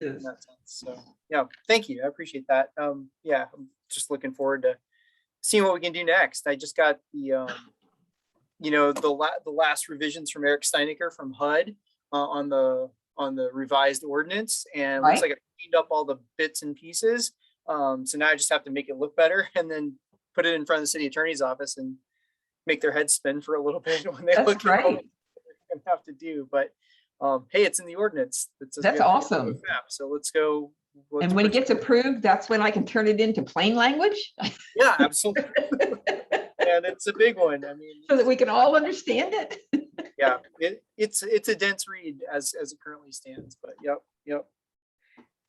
in that sense. So yeah, thank you. I appreciate that. Yeah, I'm just looking forward to seeing what we can do next. I just got the the last revisions from Eric Steinecker from HUD on the revised ordinance, and it looks like I cleaned up all the bits and pieces. So now I just have to make it look better and then put it in front of the city attorney's office and make their heads spin for a little bit when they look at what they have to do. But hey, it's in the ordinance. That's awesome. So let's go. And when it gets approved, that's when I can turn it into plain language. Yeah, absolutely. And it's a big one. I mean, so that we can all understand it. Yeah, it's a dense read as it currently stands. But yep.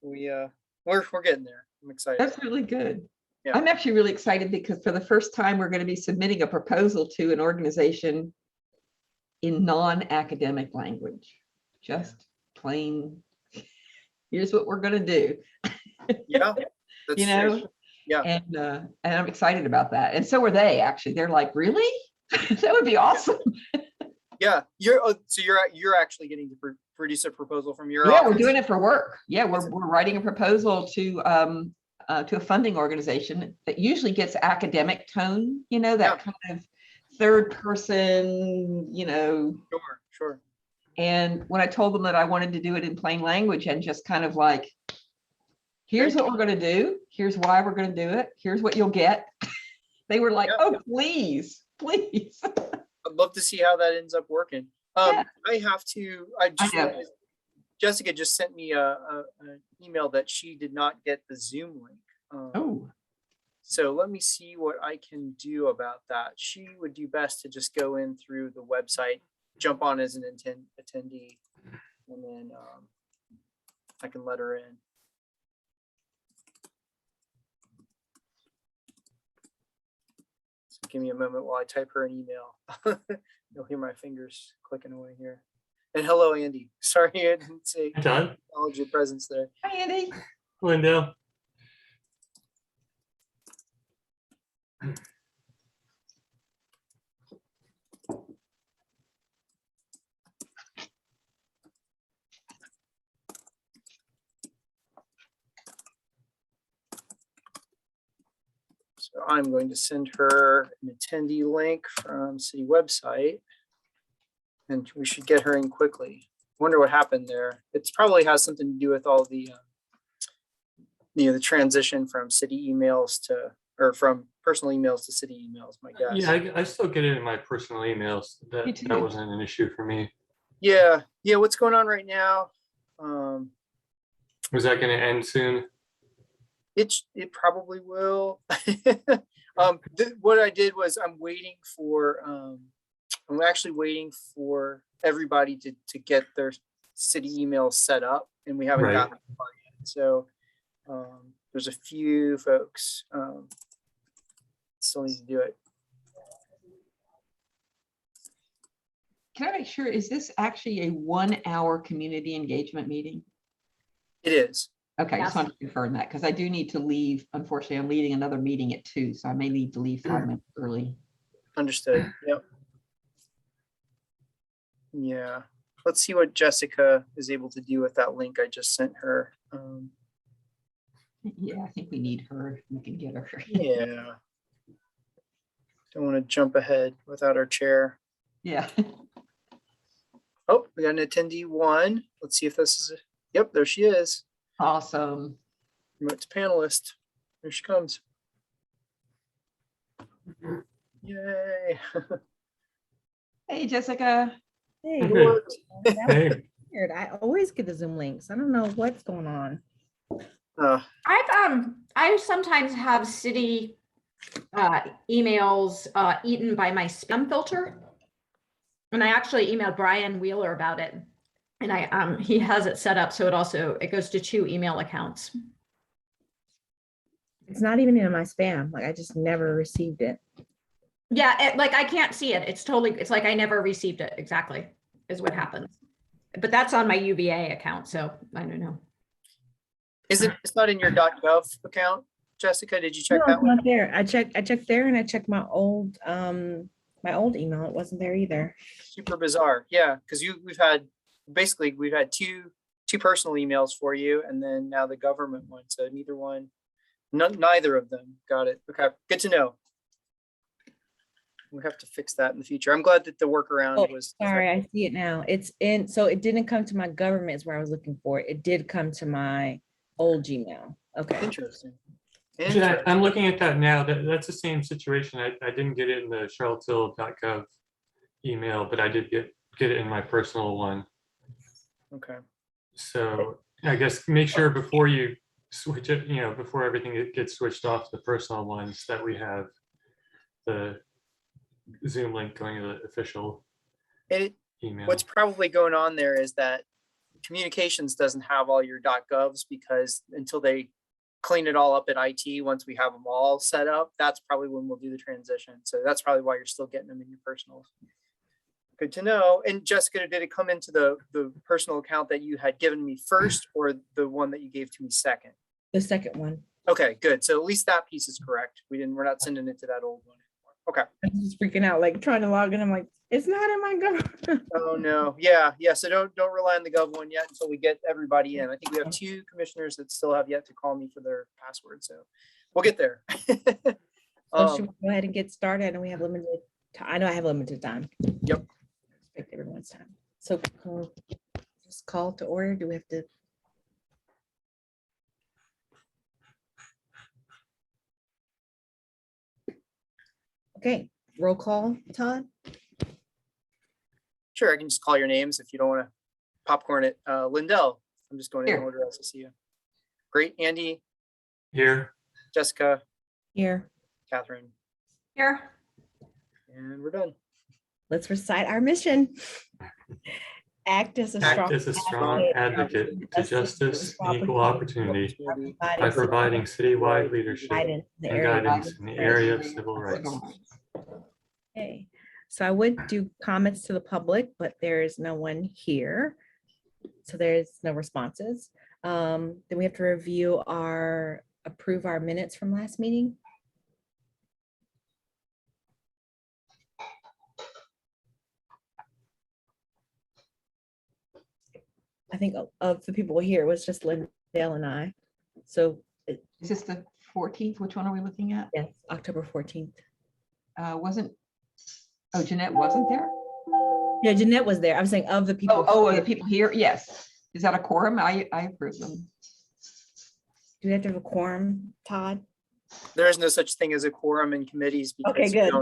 We're getting there. I'm excited. That's really good. Yeah. I'm actually really excited because for the first time, we're going to be submitting a proposal to an organization in non-academic language, just plain. Here's what we're going to do. Yeah. You know. Yeah. And I'm excited about that. And so are they. Actually, they're like, really? That would be awesome. Yeah. You're actually getting to produce a proposal from your office? We're doing it for work. Yeah, we're writing a proposal to a funding organization that usually gets academic tone, that kind of third person, Sure. And when I told them that I wanted to do it in plain language and just kind of like, here's what we're going to do, here's why we're going to do it, here's what you'll get, they were like, oh, please. I'd love to see how that ends up working. I just realized Jessica just sent me an email that she did not get the Zoom link. So let me see what I can do about that. She would do best to just go in through the website, jump on as an attendee, and then I can let her in. So give me a moment while I type her an email. You'll hear my fingers clicking away here. And hello, Andy. Sorry I didn't say acknowledge your presence there. Hi, Andy. Linda. So I'm going to send her an attendee link from city website, and we should get her in quickly. Wonder what happened there. It probably has something to do with all the the transition from city emails or from personal emails to city emails, my guess. Yeah, I still get it in my personal emails. That wasn't an issue for me. Yeah. What's going on right now? Was that going to end soon? It probably will. What I did was I'm actually waiting for everybody to get their city emails set up, and we haven't gotten that far yet. So there's a few folks still need to do it. Can I make sure, is this actually a 1 hour community engagement meeting? It is. Okay, I just want to confirm that because I do need to leave. Unfortunately, I'm leading another meeting at 2, so I may need to leave 5 minutes early. Understood. Yep. Yeah. Let's see what Jessica is able to do with that link I just sent her. Yeah, I think we need her. We can get her. Yeah. Don't want to jump ahead without our chair. Yeah. Oh, we got an attendee 1. Let's see if this is it. Yep, there she is. Awesome. Promote to panelist. Here she comes. Yay. Hey, Jessica. Hey, Hey. weird. I always get the Zoom links. I don't know what's going on. I sometimes have city emails eaten by my spam filter. And I actually emailed Brian Wheeler about it. And he has it set up so it goes to 2 email accounts. It's not even in my spam. Like I just never received it. Yeah, I can't see it. It's like I never received it. Exactly is what happens. But that's on my UVA account, so I don't know. It's not in your .gov account, Jessica? Did you check No, that it's one? not there. I checked there and I checked my old email. It wasn't there either. Super bizarre. Yeah, because we've had two two personal emails for you, and then now the government one. So neither of them. Got it. Okay, good to know. We have to fix that in the future. I'm glad that the workaround Oh, was. sorry, I see it now. It's in, so it didn't come to my government is where I was looking for it. It did come to my old Gmail. Okay. Interesting. Actually, Interesting. I'm looking at that now. That's the same situation. I didn't get it in the charlottesville.gov email, but I did get it in my personal one. Okay. So I guess make sure before you switch it, before everything gets switched off the personal ones, that we have the Zoom link going to the official email. What's probably going on there is that communications doesn't have all your .govs, because until they clean it all up at IT, once we have them all set up, that's probably when we'll do the transition. So that's probably why you're still getting them in your personals. Good to know. And Jessica, did it come into the personal account that you had given me first, or the one that you gave to me second? The second one. Okay, good. So at least that piece is correct. We're not sending it to that old one anymore. Okay. I was just freaking out, like trying to log in. I'm like, it's not in my government. Oh no. Yeah. So don't rely on the Gov one yet until we get everybody in. I think we have 2 commissioners that still have yet to call me for their password. So we'll get there. So should we go ahead and get started? And we have limited time. I know I have limited time. Yep. Respect everyone's time. So just call to order. Do we have to? Okay, roll call, Todd. Sure, I can just call your names if you don't want to popcorn it. Lindell, I'm just going in Here. order as I see you. Great. Andy, Here. Jessica, Here, Catherine, Here. and we're done. let's recite our mission. Act as a Act as a strong advocate to justice and equal opportunity by providing citywide leadership Guidance in the and area of guidance in the area of civil rights. Okay, so I would do comments to the public, but there is no one here. So there's no responses. Then we have to approve our minutes from last meeting. I think of the people here, it was just Lindell and I. So Is this the 14th? Which one are we looking at? yes, October 14th. Jeanette wasn't there? Yeah, Jeanette was there. I was saying of the people. The people here, yes. Is that a quorum? I approve them. Do we have to have a quorum, Todd? There is no such thing as a quorum in committees because Okay, good.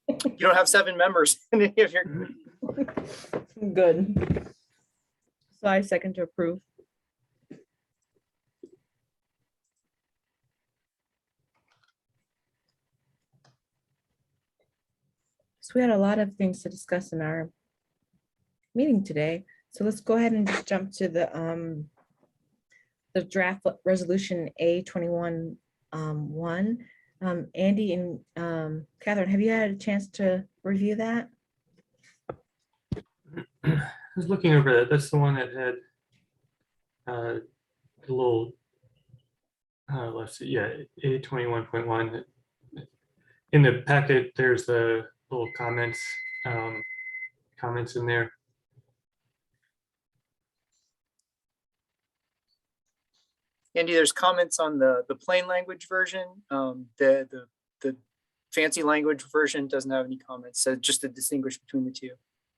you don't have 7 members in any of your committees. Good. So I second to approve. So we had a lot of things to discuss in our meeting today. So let's go ahead and just jump to the draft resolution A21 1. Andy and Catherine, have you had a chance to review that? I was looking over that. That's the one that had a little, let's see, yeah, A21.1. In the packet, there's the little comments in there. Andy, there's comments on the plain language version. The fancy language version doesn't have any comments. So just to distinguish between the two,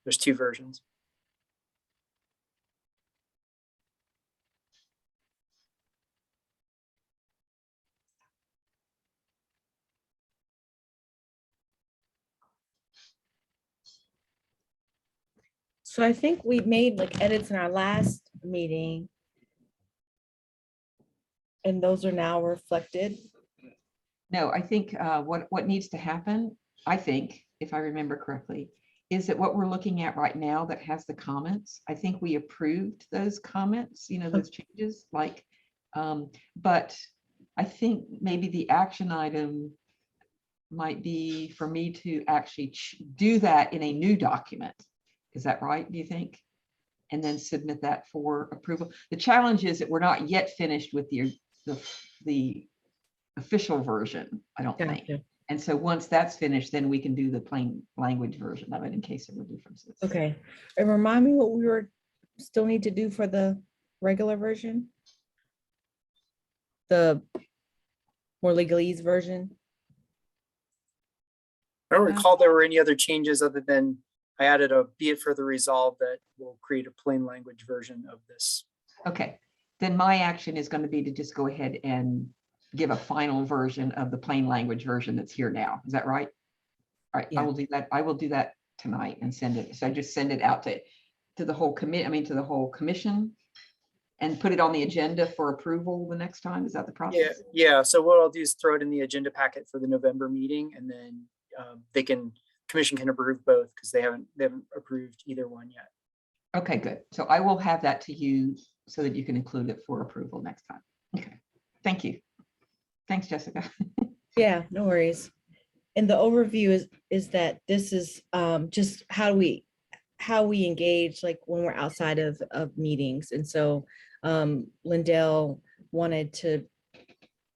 there's 2 versions. So I think we made like edits in our last meeting. And those are now reflected. No, I think what needs to happen, I think, if I remember correctly, is that what we're looking at right now that has the comments, I think we approved those comments, those changes, like, but I think maybe the action item might be for me to actually do that in a new document. Is that right, do you think? And then submit that for approval. The challenge is that we're not yet finished with the official version, I don't think. Gotcha. And so once that's finished, then we can do the plain language version of it in case there were differences. Okay, and remind me what we still need to do for the regular version? The more legalese version? I don't recall there were any other changes other than I added a be it further resolved that will create a plain language version of this. Okay, then my action is going to be to just go ahead and give a final version of the plain language version that's here now. Is that right? All right, I Yeah. will do that. I will do that tonight and send it. So I just send it out to the whole commit, I mean, to the whole commission and put it on the agenda for approval the next time. Is that the Yeah, process? yeah. So what I'll do is throw it in the agenda packet for the November meeting, and then commission can approve both because they haven't approved either one yet. Okay, good. So I will have that to you so that you can include it for approval next time. Okay, thank you. Thanks, Jessica. Yeah, no worries. And the overview is that this is just how we engage, like when we're outside of meetings. And so Lindell wanted to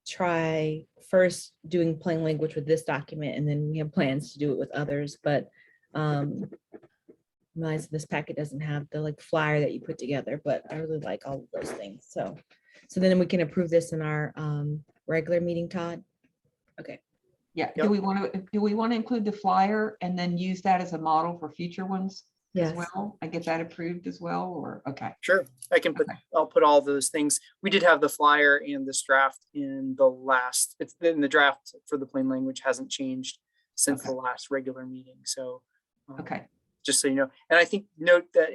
try first doing plain language with this document, and then we have plans to do it with others. But realize this packet doesn't have the like flyer that you put together, but I really like all of those things. So then we can approve this in our regular meeting, Todd. Okay. Yeah, Yep. do we want to include the flyer and then use that as a model for future ones as Yes. well? I get that approved as well, or, okay. Sure, I can put. Okay. I'll put all those things. We did have the flyer and this draft in the last. It's in the draft for the plain language hasn't changed since Okay. the last regular meeting. So. Okay, Just so you know, and I think note that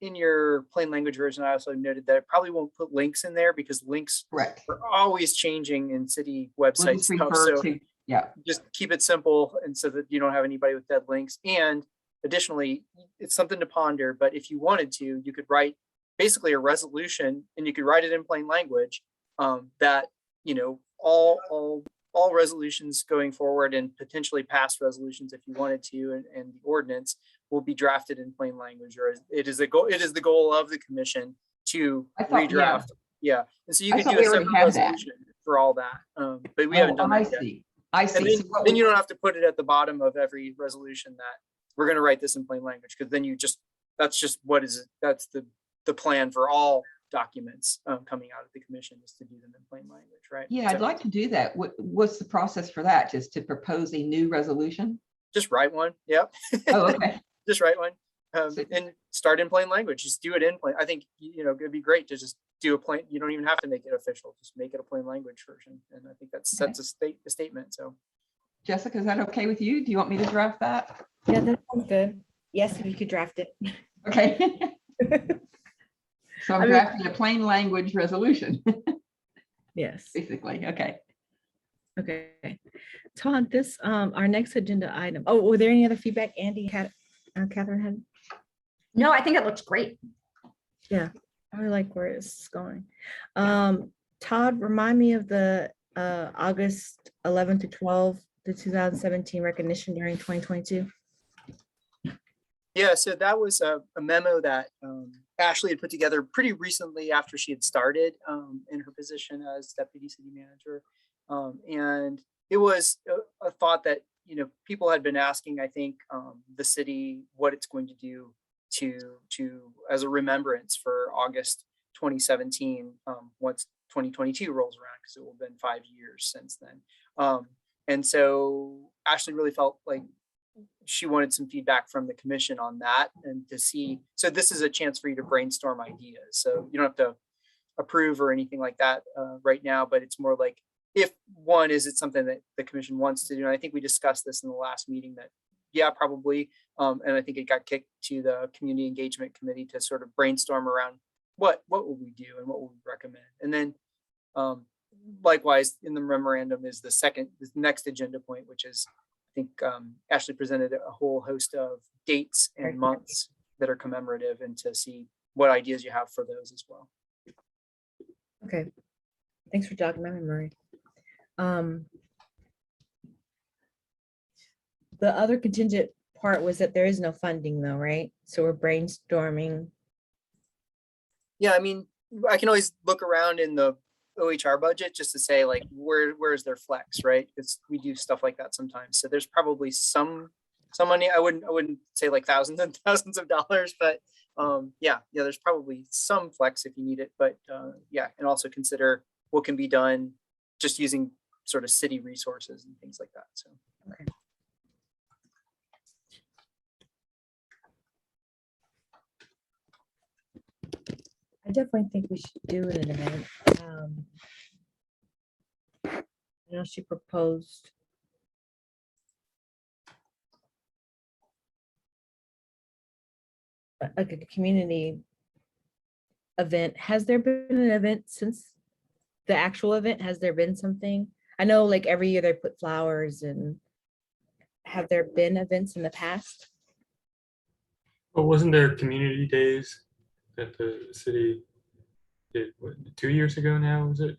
in your plain language version, I also noted that it probably won't put links in there because links correct. are always changing in city We'll website just stuff. refer So to, yeah, just keep it simple and so that you don't have anybody with dead links. And additionally, it's something to ponder, but if you wanted to, you could write basically a resolution and you could write it in plain language that, you know, all resolutions going forward and potentially past resolutions, if you wanted to, and the ordinance will be drafted in plain language, or it is the goal of the commission to I thought, yeah. redraft. Yeah. And so you I could thought do we a already separate had that. resolution for all that. But we haven't Oh, done I that yet. see. I And see. then, then you don't have to put it at the bottom of every resolution that we're going to write this in plain language, because then that's just that's the plan for all documents coming out of the commission is to do them in plain language, right? Yeah, I'd So like to do that. What's the process for that? Just to propose a new resolution? just write one. Yep. Oh, okay. Just write one So- and start in plain language. Just do it in plain. I think, it'd be great to just do a plain, you don't even have to make it official. Just make it a plain language version. And I think that sets a statement. So Jessica, is that okay with you? Do you want me to draft that? Yeah, that sounds good. Yes, if you could draft it. Okay. So I'm I mean- drafting a plain language resolution, Yes. basically. Okay. Okay. Todd, this, our next agenda item. Oh, were there any other feedback Andy had, Catherine had? No, I think it looks great. I really like where it's going. Todd, remind me of the August 11th to 12th, the 2017 recognition during 2022. yeah, so that was a memo that Ashley had put together pretty recently after she had started in her position as deputy city manager. And it was a thought that, people had been asking, I think, the city what it's going to do to as a remembrance for August 2017 once 2022 rolls around, because it will have been 5 years since then. And so Ashley really felt like she wanted some feedback from the commission on that and to see, so this is a chance for you to brainstorm ideas. So you don't have to approve or anything like that right now, but it's more like, if one, is it something that the commission wants to do? And I think we discussed this in the last meeting that, yeah, probably. And I think it got kicked to the community engagement committee to sort of brainstorm around what will we do and what will we recommend. And then likewise in the memorandum is the next agenda point, which is, I think Ashley presented a whole host of dates and months that are commemorative, and to see what ideas you have for those as well. Okay. Thanks for jogging my memory. The other contingent part was that there is no funding though, right? So we're brainstorming. Yeah, I mean, I can always look around in the OHR budget just to say like, where's their flex, right? Because we do stuff like that sometimes. So there's probably some money. I wouldn't say like thousands and thousands of dollars, but yeah, there's probably some flex if you need it, but yeah, and also consider what can be done just using sort of city resources and things like that. So. Okay. I definitely think we should do an event. I know she proposed like a community event. Has there been an event since the actual event? Has there been something? I know like every year they put flowers and have there been events in the past? Well, wasn't there community days that the city did, what, 2 years ago now, was it?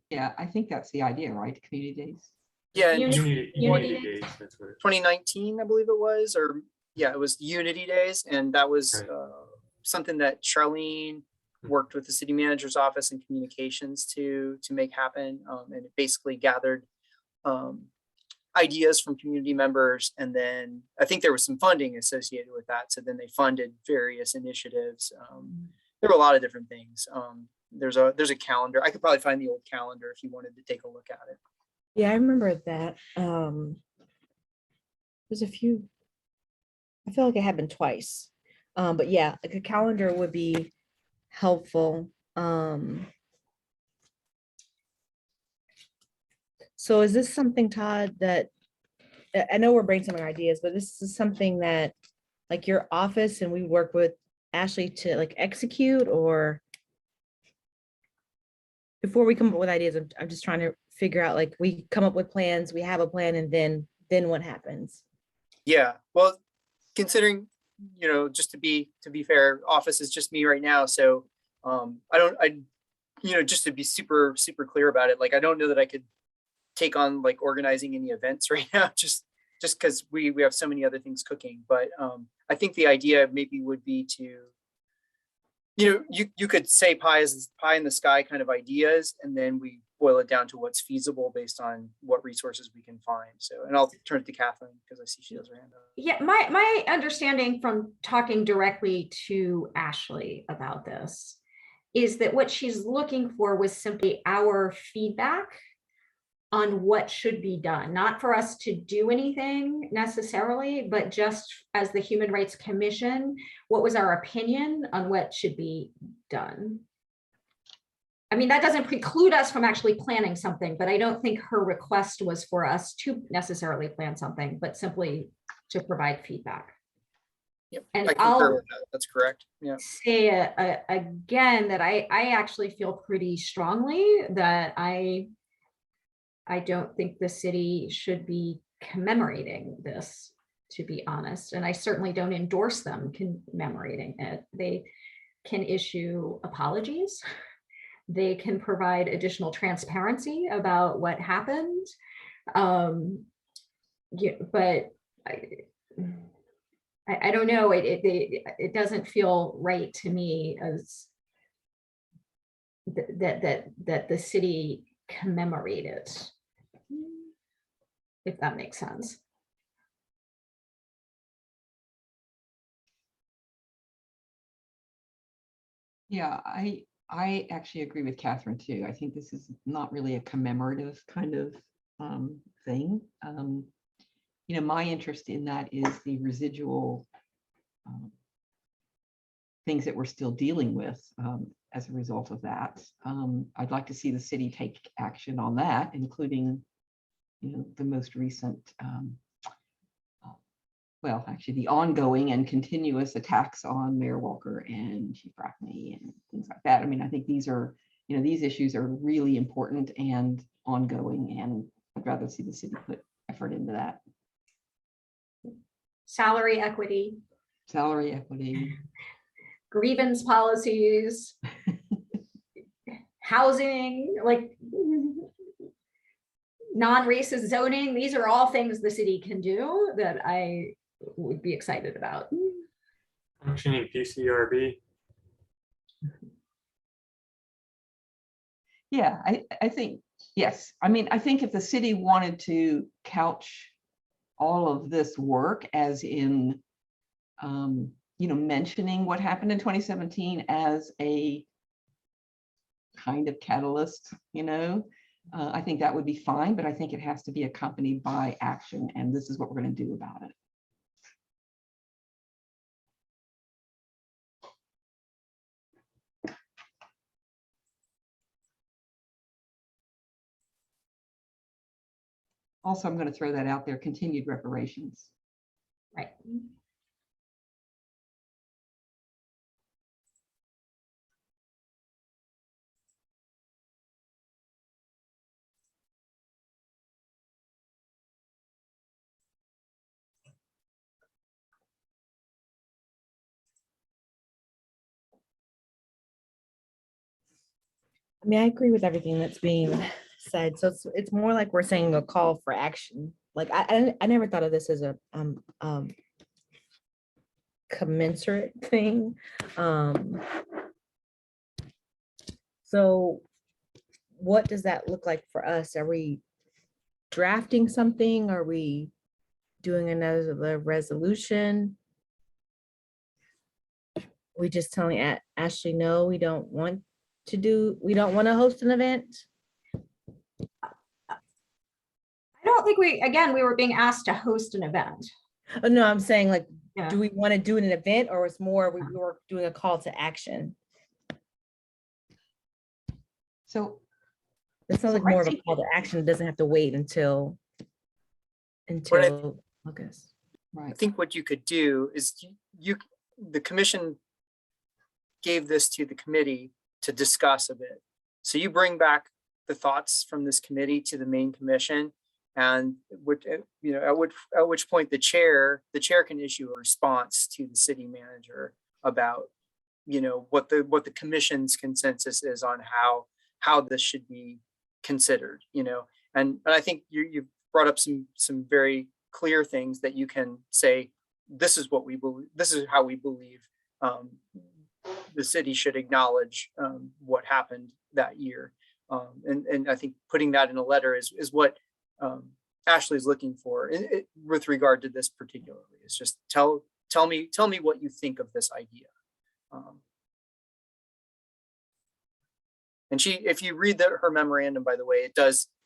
Yeah, I think that's the idea, right? Community days. Yeah, in Unity Unity Days. days, that's what it. 2019, I believe it was, or yeah, it was Unity Days, and that was Right. something that Charlene worked with the city manager's office and communications to make happen, and it basically gathered ideas from community members, and then I think there was some funding associated with that. So then they funded various initiatives. There were a lot of different things. There's a calendar. I could probably find the old calendar if you wanted to take a look at it. Yeah, I remember that. There's a few. I feel like it happened twice. But yeah, like a calendar would be helpful. So is this something, Todd, that I know we're brainstorming ideas, but this is something that like your office and we work with Ashley to like execute, or before we come up with ideas, I'm just trying to figure out, like, we come up with plans, we have a plan, and then what happens? Yeah, well, considering, just to be fair, office is just me right now. So just to be super clear about it, like, I don't know that I could take on like organizing any events right now, just because we have so many other things cooking. But I think the idea maybe would be to, you could say pie in the sky kind of ideas, and then we boil it down to what's feasible based on what resources we can find. So, and I'll turn it to Catherine because I see she has her hand up. Yeah, my understanding from talking directly to Ashley about this is that what she's looking for was simply our feedback on what should be done, not for us to do anything necessarily, but just as the Human Rights Commission, what was our opinion on what should be done? I mean, that doesn't preclude us from actually planning something, but I don't think her request was for us to necessarily plan something, but simply to provide feedback. Yep, And I concur with that. That's correct. Yeah. Say again that I actually feel pretty strongly that I don't think the city should be commemorating this, to be honest. And I certainly don't endorse them commemorating it. They can issue apologies. They can provide additional transparency about what happened. Yeah, but I don't know. It doesn't feel right to me as that the city commemorate it, if that makes sense. Yeah, I actually agree with Catherine too. I think this is not really a commemorative kind of thing. My interest in that is the residual things that we're still dealing with as a result of that. I'd like to see the city take action on that, including, the most recent, well, actually the ongoing and continuous attacks on Mayor Walker and Chief Brackney and things like that. I mean, I think these are, these issues are really important and ongoing, and I'd rather see the city put effort into that. Salary equity, grievance policies, housing, like non-racist zoning. These are all things the city can do that I would be excited about. Functioning PCRB. Yeah, I think, yes. I mean, I think if the city wanted to couch all of this work as in mentioning what happened in 2017 as a kind of catalyst, I think that would be fine, but I think it has to be accompanied by action, and this is what we're going to do about it. Also, I'm going to throw that out there, continued reparations. Right. I mean, I agree with everything that's being said. So it's more like we're saying a call for action. Like I never thought of this as a commensurate thing. So what does that look like for us? Are we drafting something? Are we doing another resolution? We just telling Ashley, no, we don't want to host an event? I don't think we were being asked to host an event. Oh, no, I'm saying like, Yeah. do we want to do an event, or it's more we were doing a call to action? So It sounds like I more of a think- call to action. It doesn't have to wait until August. I right. think what you could do is the commission gave this to the committee to discuss a bit. So you bring back the thoughts from this committee to the main commission, and at which point the chair can issue a response to the city manager about what the commission's consensus is on how this should be considered. And I think you've brought up some very clear things that you can say, this is what we believe, this is how we believe the city should acknowledge what happened that year. And I think putting that in a letter is what Ashley's looking for with regard to this particularly. It's just tell me what you think of this idea. And if you read her memorandum, by the way,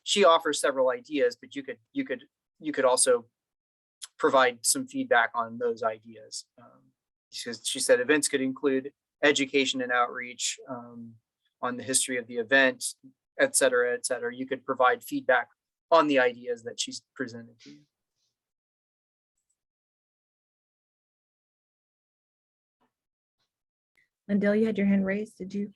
she offers several ideas, but you could also provide some feedback on those ideas. She said events could include education and outreach on the history of the event, et cetera, et cetera. You could provide feedback on the ideas that she's presented to you. Lindell, you had your hand raised, did you?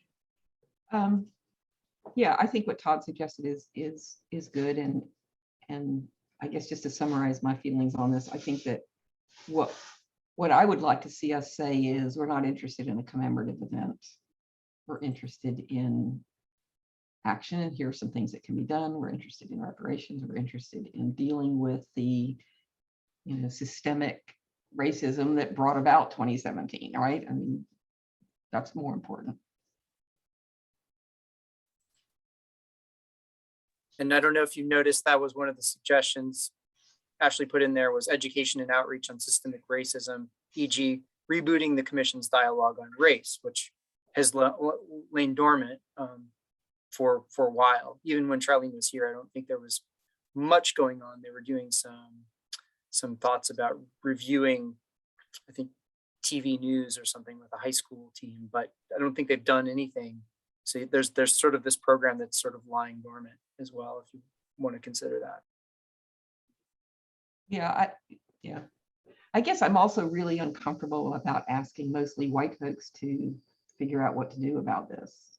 Yeah, I think what Todd suggested is good, and I guess just to summarize my feelings on this, I think that what I would like to see us say is we're not interested in a commemorative event. We're interested in action, and here are some things that can be done. We're interested in reparations. We're interested in dealing with the systemic racism that brought about 2017, right? I mean, that's more important. And I don't know if you noticed, that was one of the suggestions Ashley put in there, was education and outreach on systemic racism, e.g. rebooting the commission's dialogue on race, which has lain dormant for a while. Even when Charlene was here, I don't think there was much going on. They were doing some thoughts about reviewing, I think, TV news or something with a high school team, but I don't think they've done anything. So there's sort of this program that's sort of lying dormant as well, if you want to consider that. Yeah, I guess I'm also really uncomfortable about asking mostly white folks to figure out what to do about this.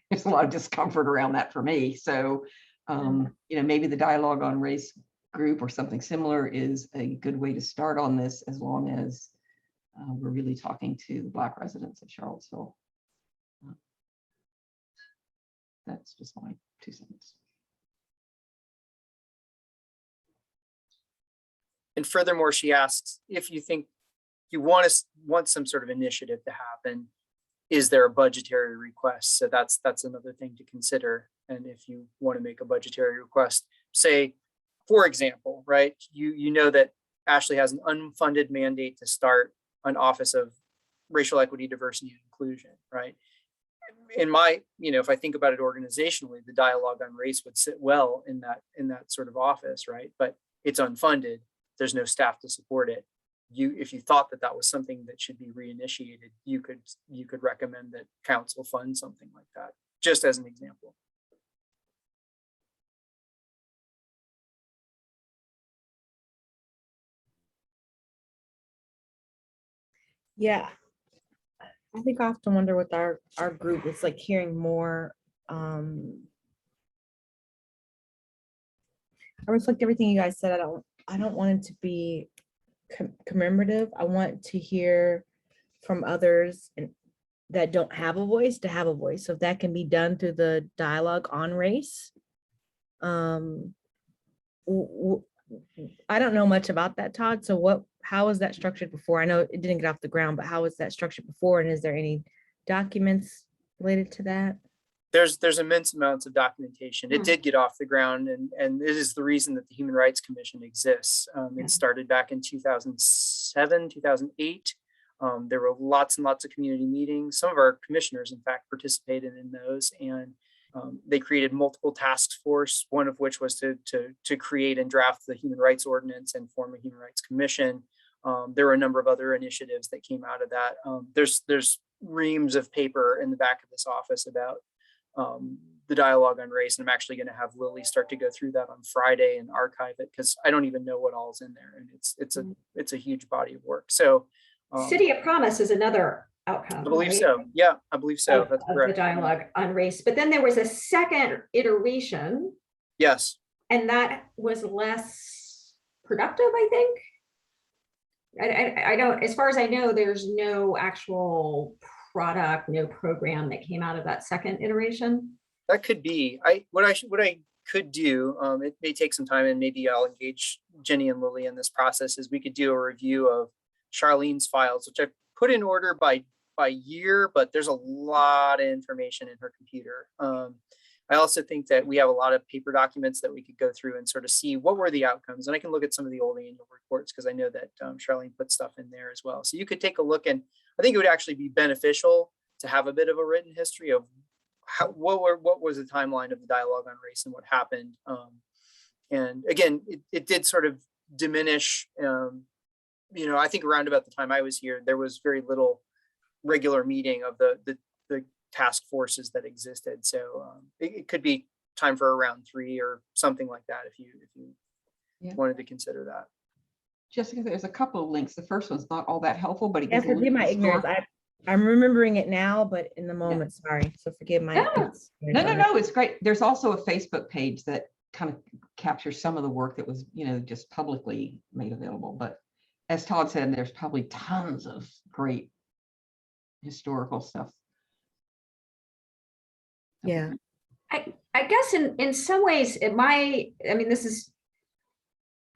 There's a lot of discomfort around that for me. So, maybe the dialogue on race group or something similar is a good way to start on this, as long as we're really talking to the Black residents of Charlottesville. That's just my 2 cents. And furthermore, she asks if you think you want some sort of initiative to happen, is there a budgetary request? So that's another thing to consider. And if you want to make a budgetary request, say, for example, right, you know that Ashley has an unfunded mandate to start an office of racial equity, diversity, and inclusion, right? In my, if I think about it organizationally, the dialogue on race would sit well in that sort of office, right? But it's unfunded. There's no staff to support it. If you thought that that was something that should be reinitiated, you could recommend that council fund something like that, just as an example. Yeah. I think I often wonder with our group, it's like hearing more. I reflect everything you guys said. I don't want it to be commemorative. I want to hear from others that don't have a voice to have a voice. So if that can be done through the dialogue on race. I don't know much about that, Todd. So how was that structured before? I know it didn't get off the ground, but how was that structured before? And is there any documents related to that? There's immense amounts of documentation. It did get off the ground, and it is the reason that the Human Rights Commission exists. It started back in 2007, 2008. There were lots and lots of community meetings. Some of our commissioners, in fact, participated in those, and they created multiple task force, one of which was to create and draft the Human Rights Ordinance and form a Human Rights Commission. There were a number of other initiatives that came out of that. There's reams of paper in the back of this office about the dialogue on race, and I'm actually going to have Lily start to go through that on Friday and archive it, because I don't even know what all's in there, and it's a huge body of work. So City of Promise is another outcome. I believe right? so. Yeah, I believe so. Of That's the correct. dialogue on race. But then there was a second iteration, Yes. and that was less productive, I think. I don't, as far as I know, there's no actual product, no program that came out of that second iteration. That could be. What I could do, it may take some time, and maybe I'll engage Jenny and Lily in this process, is we could do a review of Charlene's files, which I put in order by year, but there's a lot of information in her computer. I also think that we have a lot of paper documents that we could go through and sort of see what were the outcomes. And I can look at some of the old annual reports, because I know that Charlene put stuff in there as well. So you could take a look, and I think it would actually be beneficial to have a bit of a written history of what was the timeline of the dialogue on race and what happened. And again, it did sort of diminish. I think around about the time I was here, there was very little regular meeting of the task forces that existed. So it could be time for a round 3 or something like that, if you wanted to consider that. Jessica, there's a couple of links. The first one's not all that helpful, but it Yeah, gives a forgive my ignorance. I'm remembering it now, but in the moment, sorry. So forgive my ignorance. No, it's great. There's also a Facebook page that kind of captures some of the work that was, just publicly made available. But as Todd said, there's probably tons of great historical stuff. Yeah. I guess in some ways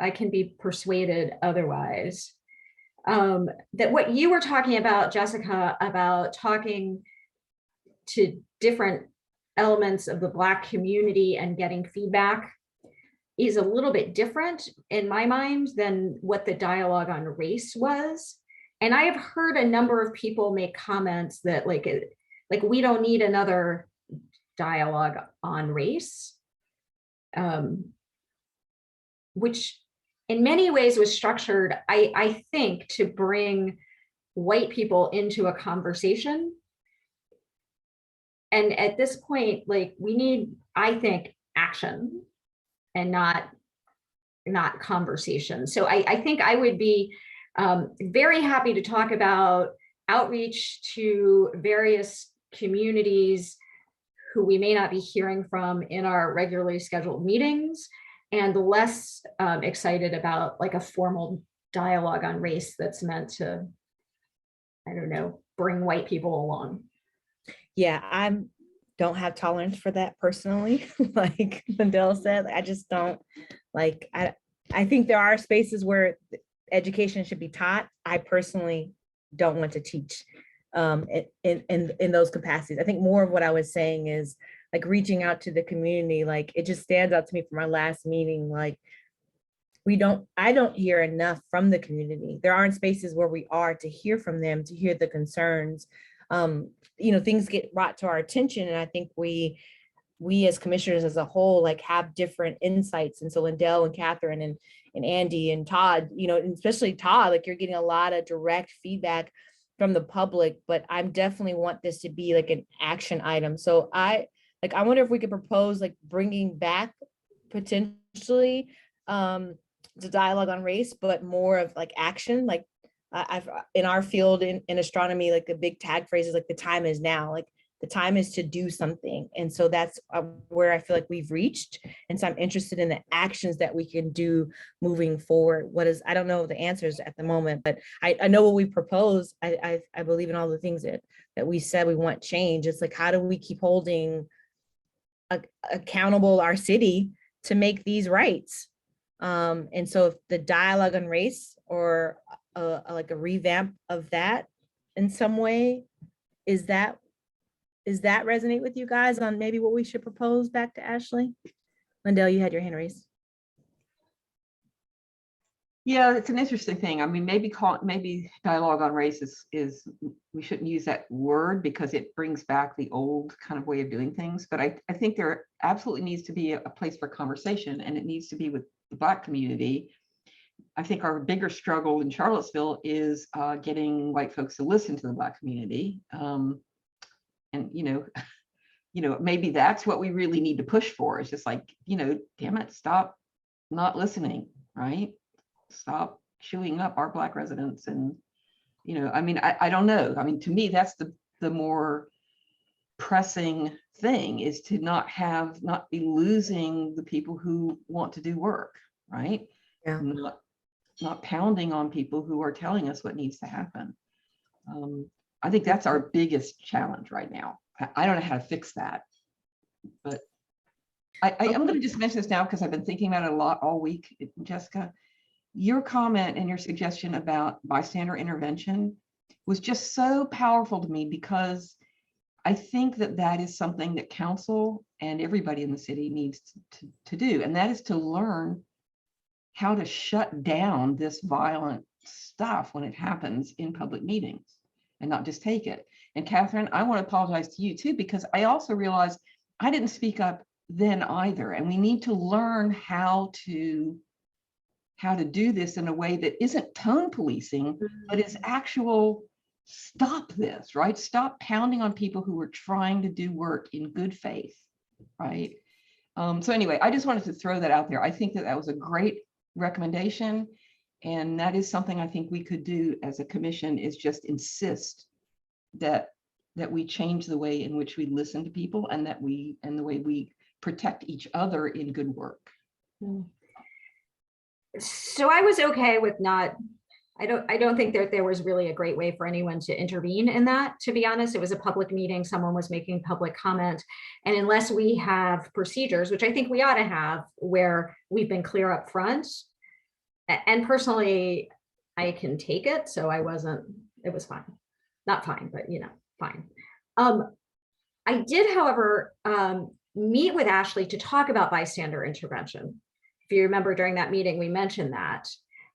I can be persuaded otherwise. That what you were talking about, Jessica, about talking to different elements of the Black community and getting feedback is a little bit different in my mind than what the dialogue on race was. And I have heard a number of people make comments that like we don't need another dialogue on race, which in many ways was structured, I think, to bring white people into a conversation. And at this point, like, we need, I think, action and not conversation. So I think I would be very happy to talk about outreach to various communities who we may not be hearing from in our regularly scheduled meetings, and less excited about like a formal dialogue on race that's meant to, I don't know, bring white people along. Yeah, I don't have tolerance for that personally. Like Lindell said, I just don't like, I think there are spaces where education should be taught. I personally don't want to teach in those capacities. I think more of what I was saying is like reaching out to the community. Like, it just stands out to me from our last meeting. Like, I don't hear enough from the community. There aren't spaces where we are to hear from them, to hear the concerns. Things get brought to our attention, and I think we as commissioners as a whole, like, have different insights. And so Lindell and Catherine and Andy and Todd, and especially Todd, like, you're getting a lot of direct feedback from the public, but I definitely want this to be like an action item. So I wonder if we could propose like bringing back potentially the dialogue on race, but more of like action. Like I've in our field in astronomy, like the big tag phrase is like the time is now. Like the time is to do something. And so that's where I feel like we've reached. And so I'm interested in the actions that we can do moving forward. I don't know the answers at the moment, but I know what we propose. I believe in all the things that we said we want change. It's like, how do we keep holding accountable our city to make these rights? And so if the dialogue on race or like a revamp of that in some way, is that resonate with you guys on maybe what we should propose back to Ashley? Lindell, you had your hand raised. Yeah, it's an interesting thing. I mean, maybe dialogue on race is we shouldn't use that word because it brings back the old kind of way of doing things. But I think there absolutely needs to be a place for conversation, and it needs to be with the Black community. I think our bigger struggle in Charlottesville is getting white folks to listen to the Black community. And, maybe that's what we really need to push for. It's just like, damn it, stop not listening, right? Stop chewing up our Black residents. And, I don't know. I mean, to me, that's the more pressing thing, is to not be losing the people who want to do work, right? Yeah. Not pounding on people who are telling us what needs to happen. I think that's our biggest challenge right now. I don't know how to fix that, but I'm going to just mention this now because I've been thinking about it a lot all week. Jessica, your comment and your suggestion about bystander intervention was just so powerful to me, because I think that is something that council and everybody in the city needs to do. And that is to learn how to shut down this violent stuff when it happens in public meetings and not just take it. And Catherine, I want to apologize to you too, because I also realized I didn't speak up then either. And we need to learn how to do this in a way that isn't tone policing, but is actual stop this, right? Stop pounding on people who are trying to do work in good faith, right? So anyway, I just wanted to throw that out there. I think that was a great recommendation. And that is something I think we could do as a commission, is just insist that we change the way in which we listen to people, and the way we protect each other in good work. So I was okay with not, I don't think that there was really a great way for anyone to intervene in that, to be honest. It was a public meeting, someone was making public comment. And unless we have procedures, which I think we ought to have, where we've been clear up front, and personally, I can take it. So it was fine. Not fine, but fine. I did, however, meet with Ashley to talk about bystander intervention. If you remember, during that meeting, we mentioned that.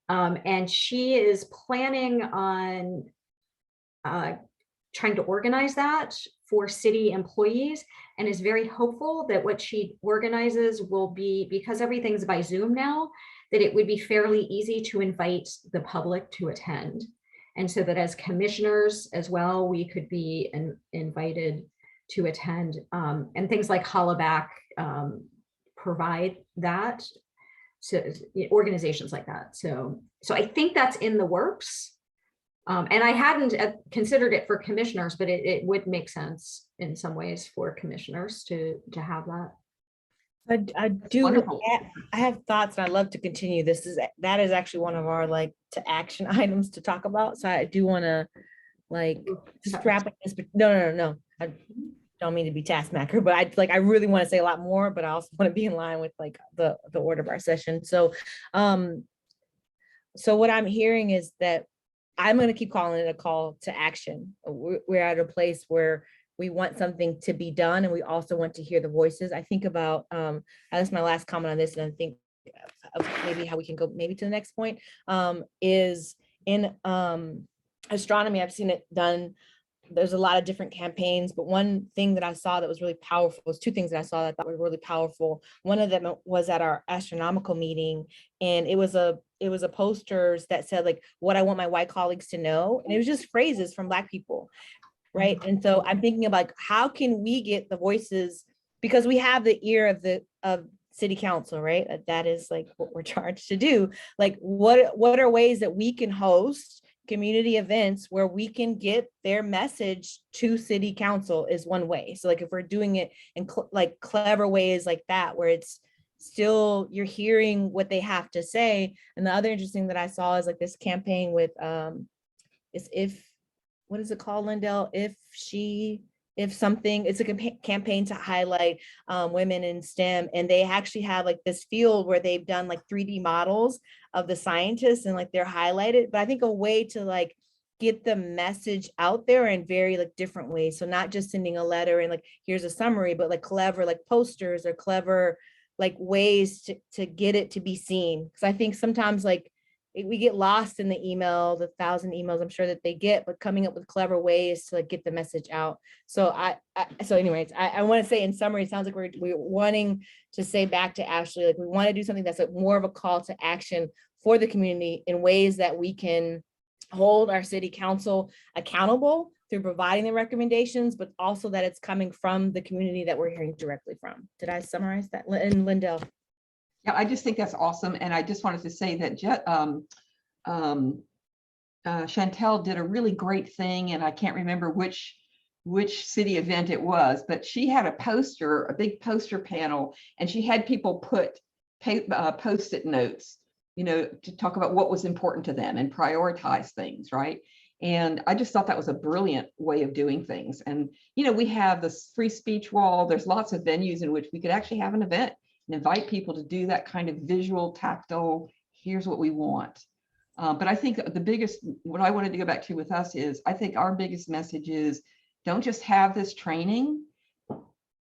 And she is planning on trying to organize that for city employees, and is very hopeful that what she organizes will be, because everything's by Zoom now, that it would be fairly easy to invite the public to attend. And so that as commissioners as well, we could be invited to attend, and things like Hollaback provide that. So organizations like that. So I think that's in the works. And I hadn't considered it for commissioners, but it would make sense in some ways for commissioners to have that. I do. Wonderful. I have thoughts, and I'd love to continue. That is actually one of our to action items to talk about. So I do want to just wrap up this. But no. I don't mean to be taskmaster, but I really want to say a lot more, but I also want to be in line with the order of our session. So what I'm hearing is that I'm going to keep calling it a call to action. We're at a place where we want something to be done, and we also want to hear the voices. I think about, that's my last comment on this, and I think of maybe how we can go maybe to the next point, is in astronomy. I've seen it done. There's a lot of different campaigns, but one thing that I saw that was really powerful was two things that I saw that I thought were really powerful. One of them was at our astronomical meeting, and it was a posters that said like what I want my white colleagues to know, and it was just phrases from Black people, right? And so I'm thinking of like, how can we get the voices, because we have the ear of city council, right? That is like what we're charged to do. Like, what are ways that we can host community events where we can get their message to city council is one way. So like if we're doing it in like clever ways like that, where it's still, you're hearing what they have to say. And the other interesting that I saw is like this campaign with, what is it called, Lindell? If something, it's a campaign to highlight women in STEM, and they actually have like this field where they've done like 3D models of the scientists and like they're highlighted. But I think a way to like get the message out there in very like different ways. So not just sending a letter and like, here's a summary, but like clever like posters or clever like ways to get it to be seen. Because I think sometimes like we get lost in the email, the 1,000 emails I'm sure that they get, but coming up with clever ways to like get the message out. So so anyways, I want to say in summary, it sounds like we're wanting to say back to Ashley, like we want to do something that's like more of a call to action for the community in ways that we can hold our city council accountable through providing the recommendations, but also that it's coming from the community that we're hearing directly from. Did I summarize that? And Lindell? Yeah, I just think that's awesome. And I just wanted to say that Chantel did a really great thing, and I can't remember which city event it was, but she had a big poster panel, and she had people put Post-it notes, to talk about what was important to them and prioritize things, right? And I just thought that was a brilliant way of doing things. And, we have this free speech wall. There's lots of venues in which we could actually have an event and invite people to do that kind of visual, tactile, here's what we want. But I think what I wanted to go back to with us is, I think our biggest message is, don't just have this training,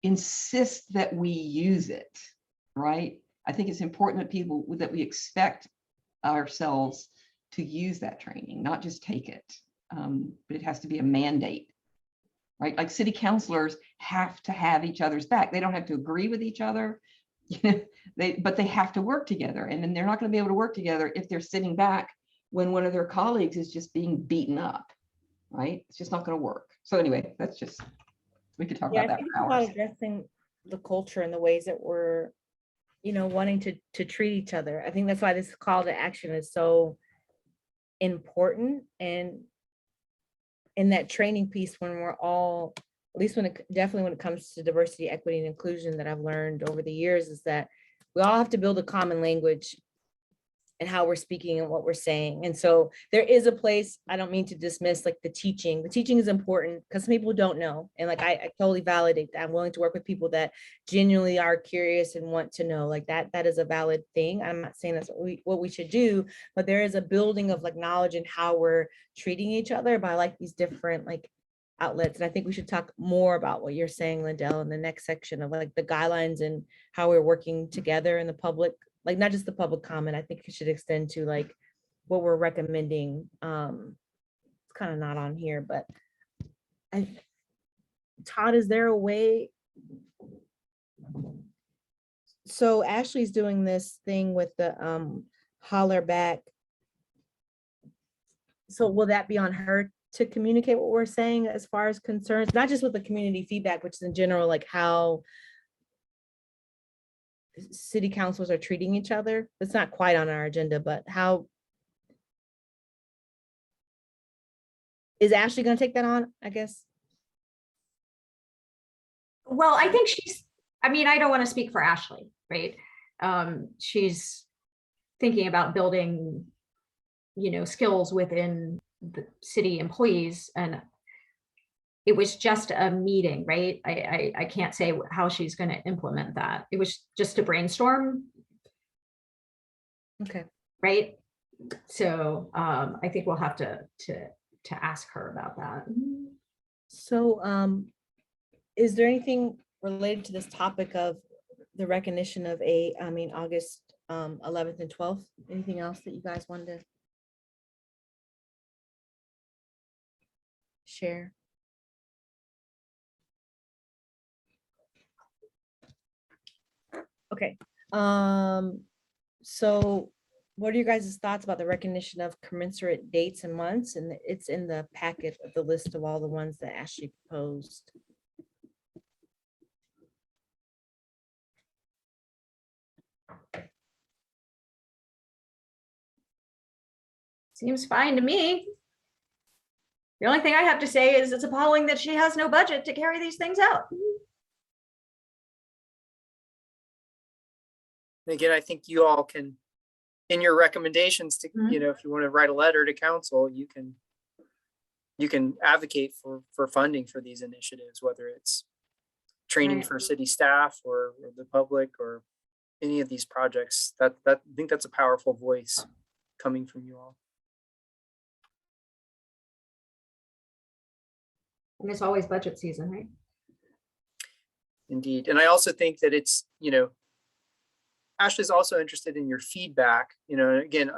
insist that we use it, right? I think it's important that we expect ourselves to use that training, not just take it, but it has to be a mandate, right? Like city councilors have to have each other's back. They don't have to agree with each other. But they have to work together, and then they're not going to be able to work together if they're sitting back when one of their colleagues is just being beaten up, right? It's just not going to work. So anyway, we could talk about that for hours. About addressing the culture and the ways that we're, wanting to treat each other. I think that's why this call to action is so important, and in that training piece, when we're all, at least definitely when it comes to diversity, equity, and inclusion, that I've learned over the years is that we all have to build a common language and how we're speaking and what we're saying. And so there is a place, I don't mean to dismiss like the teaching is important, because some people don't know. And like, I totally validate that. I'm willing to work with people that genuinely are curious and want to know, like that is a valid thing. I'm not saying that's what we should do, but there is a building of like knowledge and how we're treating each other by like these different like outlets. And I think we should talk more about what you're saying, Lindell, in the next section of like the guidelines and how we're working together in the public, like not just the public comment. I think it should extend to like what we're recommending. It's kind of not on here, but Todd, is there a way? So Ashley's doing this thing with the holler back. So will that be on her to communicate what we're saying as far as concerns, not just with the community feedback, which is in general, like how city councils are treating each other? It's not quite on our agenda, but how is Ashley going to take that on, I guess? Well, I think I don't want to speak for Ashley, right? She's thinking about building, skills within the city employees, and it was just a meeting, right? I can't say how she's going to implement that. It was just a brainstorm. Okay. Right. So I think we'll have to ask her about that. So is there anything related to this topic of the recognition of August 11th and 12th. Anything else that you guys wanted to share? Okay. So what are your guys' thoughts about the recognition of commensurate dates and months? And it's in the packet of the list of all the ones that Ashley proposed. Seems fine to me. The only thing I have to say is it's appalling that she has no budget to carry these things out. And again, I think you all can, in your recommendations to, Mhm. you know, if you want to write a letter to council, you can advocate for funding for these initiatives, whether it's training Right. for city staff or the public or any of these projects. That I think that's a powerful voice coming from you all. And it's always budget season, right? Indeed. And I also think that it's, you know, Ashley's also interested in your feedback, you know, again,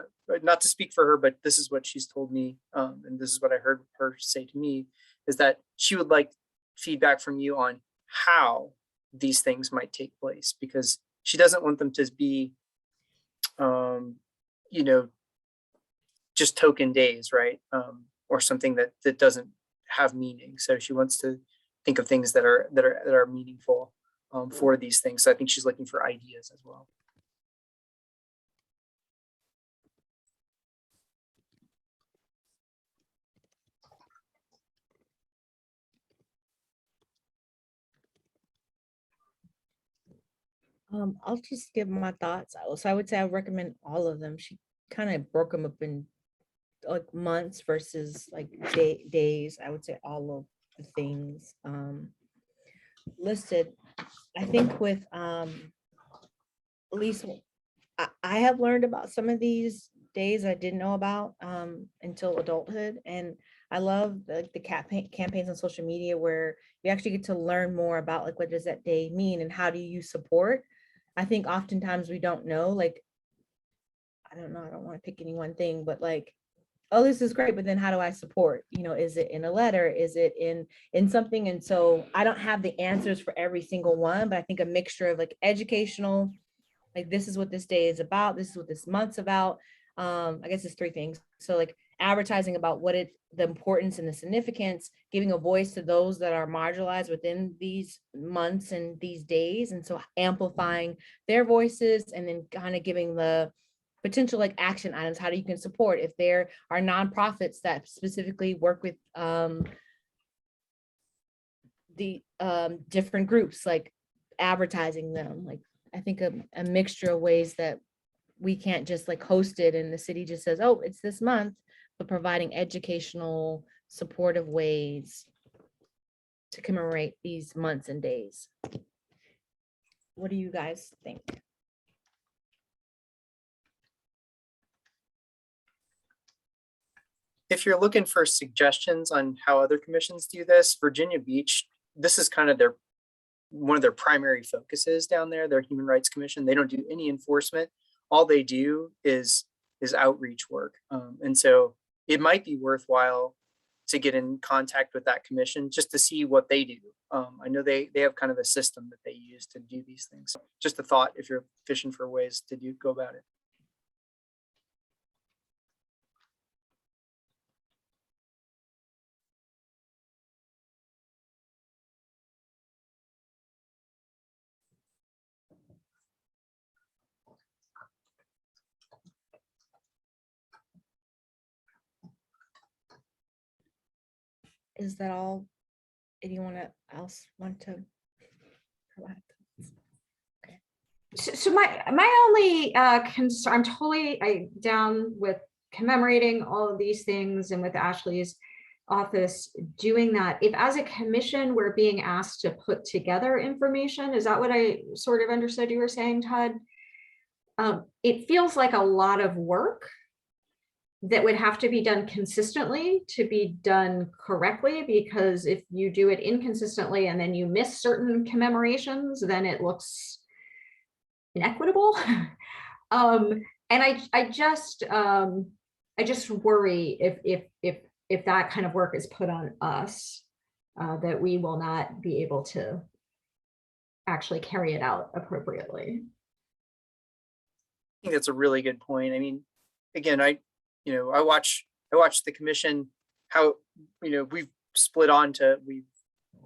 not to speak for her, but this is what she's told me. And this is what I heard her say to me, is that she would like feedback from you on how these things might take place, because she doesn't want them to be, you know, just token days, right? Or something that doesn't have meaning. So she wants to think of things that are meaningful for these things. So I think she's looking for ideas as well. I'll just give my thoughts. So I would say I recommend all of them. She kind of broke them up in like months versus like days. I would say all of the things listed. I think with at least I have learned about some of these days I didn't know about until adulthood, and I love the campaigns on social media where you actually get to learn more about like what does that day mean and how do you support. I think oftentimes we don't know, like, I don't know, I don't want to pick any one thing, but like, oh, this is great, but then how do I support? You know, is it in a letter? Is it in something? And so I don't have the answers for every single one, but I think a mixture of like educational, like this is what this day is about, this is what this month's about. I guess it's three things. So like advertising about the importance and the significance, giving a voice to those that are marginalized within these months and these days. And so amplifying their voices, and then kind of giving the potential like action items, how you can support. If there are nonprofits that specifically work with the different groups, like advertising them, like I think a mixture of ways that we can't just like host it and the city just says, oh, it's this month, but providing educational, supportive ways to commemorate these months and days. What do you guys think? If you're looking for suggestions on how other commissions do this, Virginia Beach, this is kind of one of their primary focuses down there, their Human Rights Commission. They don't do any enforcement. All they do is outreach work. And so it might be worthwhile to get in contact with that commission just to see what they do. I know they have kind of a system that they use to do these things. Just a thought if you're fishing for ways to go about it. Is that all? Anyone else want to provide? So my only concern, I'm totally down with commemorating all of these things and with Ashley's office doing that. If as a commission, we're being asked to put together information, is that what I sort of understood you were saying, Todd? It feels like a lot of work that would have to be done consistently to be done correctly, because if you do it inconsistently and then you miss certain commemorations, then it looks inequitable. And I just worry if that kind of work is put on us, that we will not be able to actually carry it out appropriately. I think that's a really good point. I mean, again, I watch the commission, how, we've we've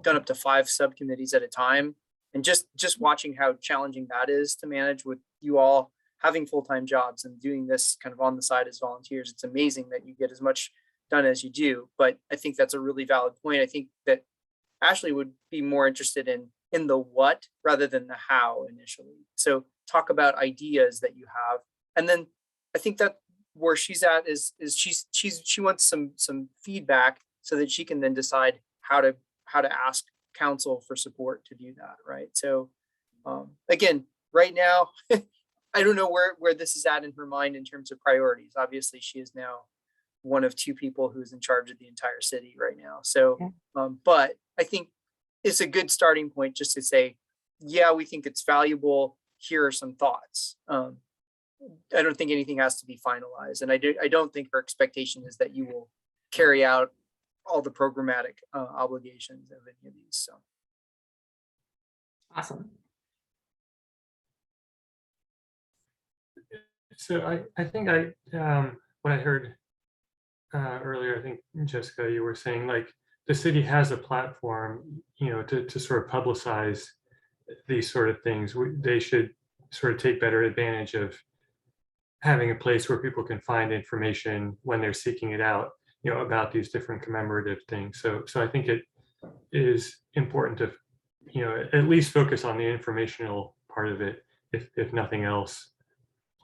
done up to 5 subcommittees at a time. And just watching how challenging that is to manage with you all having full-time jobs and doing this kind of on the side as volunteers. It's amazing that you get as much done as you do. But I think that's a really valid point. I think that Ashley would be more interested in the what rather than the how initially. So talk about ideas that you have. And then I think that where she's at is she wants some feedback so that she can then decide how to ask council for support to do that, right? So again, right now, I don't know where this is at in her mind in terms of priorities. Obviously, she is now one of 2 people who's in charge of the entire city right now. So, but I think it's a good starting point just to say, yeah, we think it's valuable. Here are some thoughts. I don't think anything has to be finalized. And I don't think her expectation is that you will carry out all the programmatic obligations of any of these. So. Awesome. So I think what I heard earlier, I think Jessica, you were saying like the city has a platform, to sort of publicize these sort of things. They should sort of take better advantage of having a place where people can find information when they're seeking it out, about these different commemorative things. So I think it is important to, at least focus on the informational part of it, if nothing else.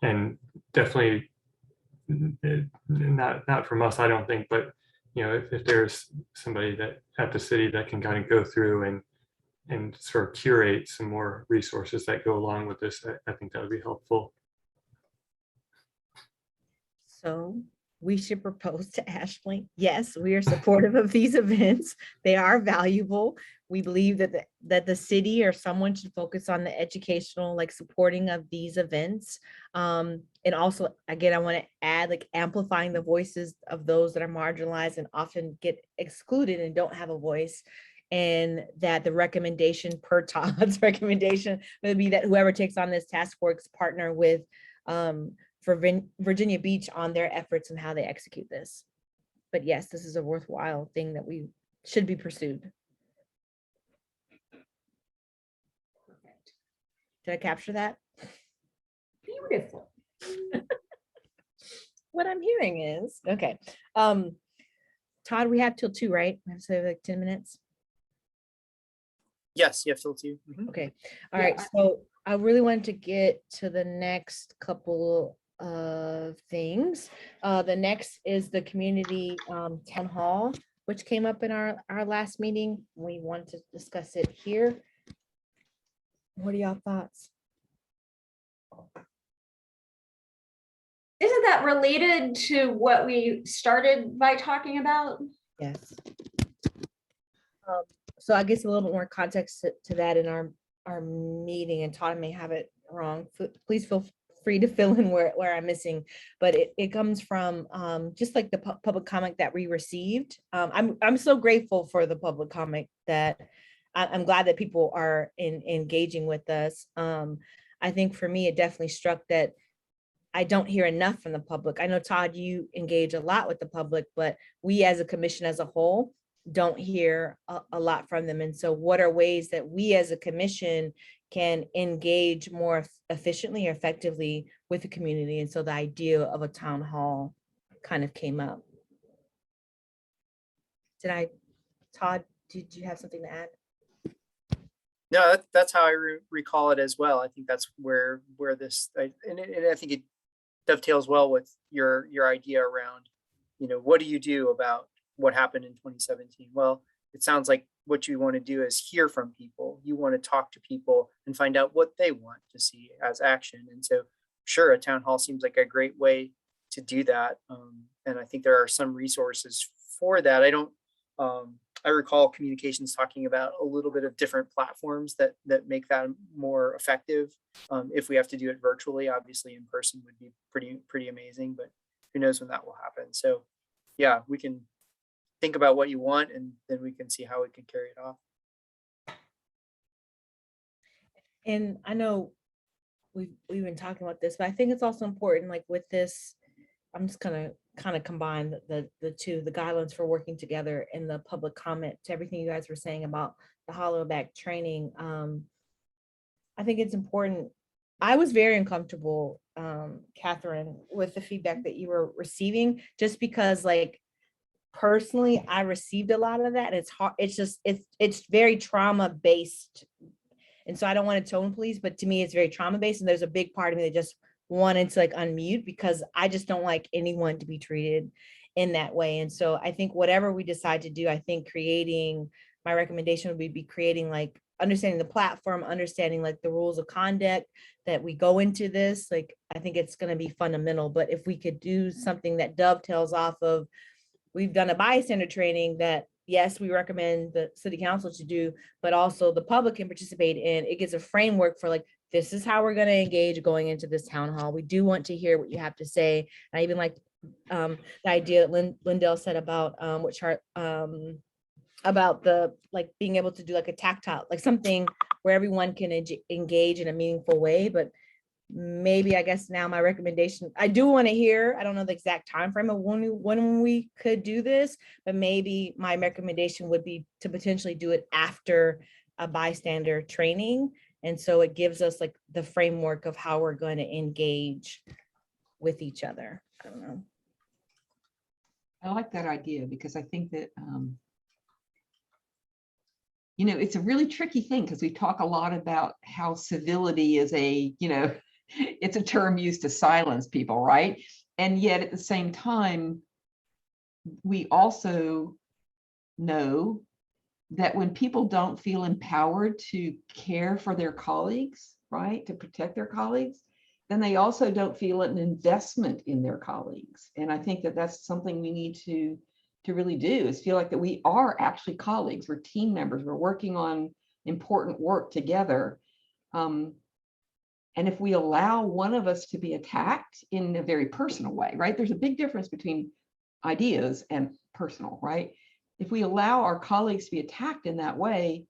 And definitely not from us, I don't think, but if there's somebody that at the city that can kind of go through and sort of curate some more resources that go along with this, I think that would be helpful. So we should propose to Ashley, yes, we are supportive of these events. They are valuable. We believe that the city or someone should focus on the educational, like supporting of these events. And also, again, I want to add, like amplifying the voices of those that are marginalized and often get excluded and don't have a voice. And that the recommendation per Todd's recommendation would be that whoever takes on this task force partner with for Virginia Beach on their efforts and how they execute this. But yes, this is a worthwhile thing that we should be pursued. Perfect. Did I capture that? Beautiful. What I'm hearing is, okay. Todd, we have till 2, right? We have to say like 10 minutes. Yes, you have till 2. Okay. All right. So I really wanted to get to the next couple of things. The next is the community town hall, which came up in our last meeting. We want to discuss it here. What are y'all thoughts? Isn't that related to what we started by talking about? Yes. So I guess a little bit more context to that in our meeting, and Todd may have it wrong. Please feel free to fill in where I'm missing, but it comes from just like the public comment that we received. I'm so grateful for the public comment that I'm glad that people are engaging with us. I think for me, it definitely struck that I don't hear enough from the public. I know, Todd, you engage a lot with the public, but we as a commission as a whole don't hear a lot from them. And so what are ways that we as a commission can engage more efficiently or effectively with the community? And so the idea of a town hall kind of came up. Todd, did you have something to add? No, that's how I recall it as well. I think that's where this, and I think it dovetails well with your idea around, what do you do about what happened in 2017? Well, it sounds like what you want to do is hear from people. You want to talk to people and find out what they want to see as action. And so, sure, a town hall seems like a great way to do that. And I think there are some resources for that. I don't I recall communications talking about a little bit of different platforms that make that more effective. If we have to do it virtually, obviously in person would be pretty amazing, but who knows when that will happen. So yeah, we can think about what you want, and then we can see how we can carry it off. And I know we've been talking about this, but I think it's also important, like with this, I'm just gonna kind of combine the two, the guidelines for working together and the public comment to everything you guys were saying about the hollowback training. I think it's important. I was very uncomfortable, Catherine, with the feedback that you were receiving, just because like personally, I received a lot of that. And it's hard. It's just, it's very trauma based. And so I don't want to tone police, but to me, it's very trauma based. And there's a big part of me that just wanted to like unmute, because I just don't like anyone to be treated in that way. And so I think whatever we decide to do, I think my recommendation would be creating like understanding the platform, understanding like the rules of conduct that we go into this. Like, I think it's going to be fundamental. But if we could do something that dovetails off of, we've done a bystander training that, yes, we recommend the city council to do, but also the public can participate in. It gives a framework for like, this is how we're going to engage going into this town hall. We do want to hear what you have to say. I even like the idea that Lindell said about about the like being able to do like a tactile, like something where everyone can engage in a meaningful way. But maybe, I guess now my recommendation, I do want to hear, I don't know the exact time frame of when we could do this, but maybe my recommendation would be to potentially do it after a bystander training. And so it gives us like the framework of how we're going to engage with each other. I don't know. I like that idea, because I think that, you know, it's a really tricky thing, because we talk a lot about how civility is a, you know, it's a term used to silence people, right? And yet at the same time, we also know that when people don't feel empowered to care for their colleagues, right, to protect their colleagues, then they also don't feel an investment in their colleagues. And I think that that's something we need to really do, is feel like that we are actually colleagues, we're team members, we're working on important work together. And if we allow one of us to be attacked in a very personal way, right? There's a big difference between ideas and personal, right? If we allow our colleagues to be attacked in that way,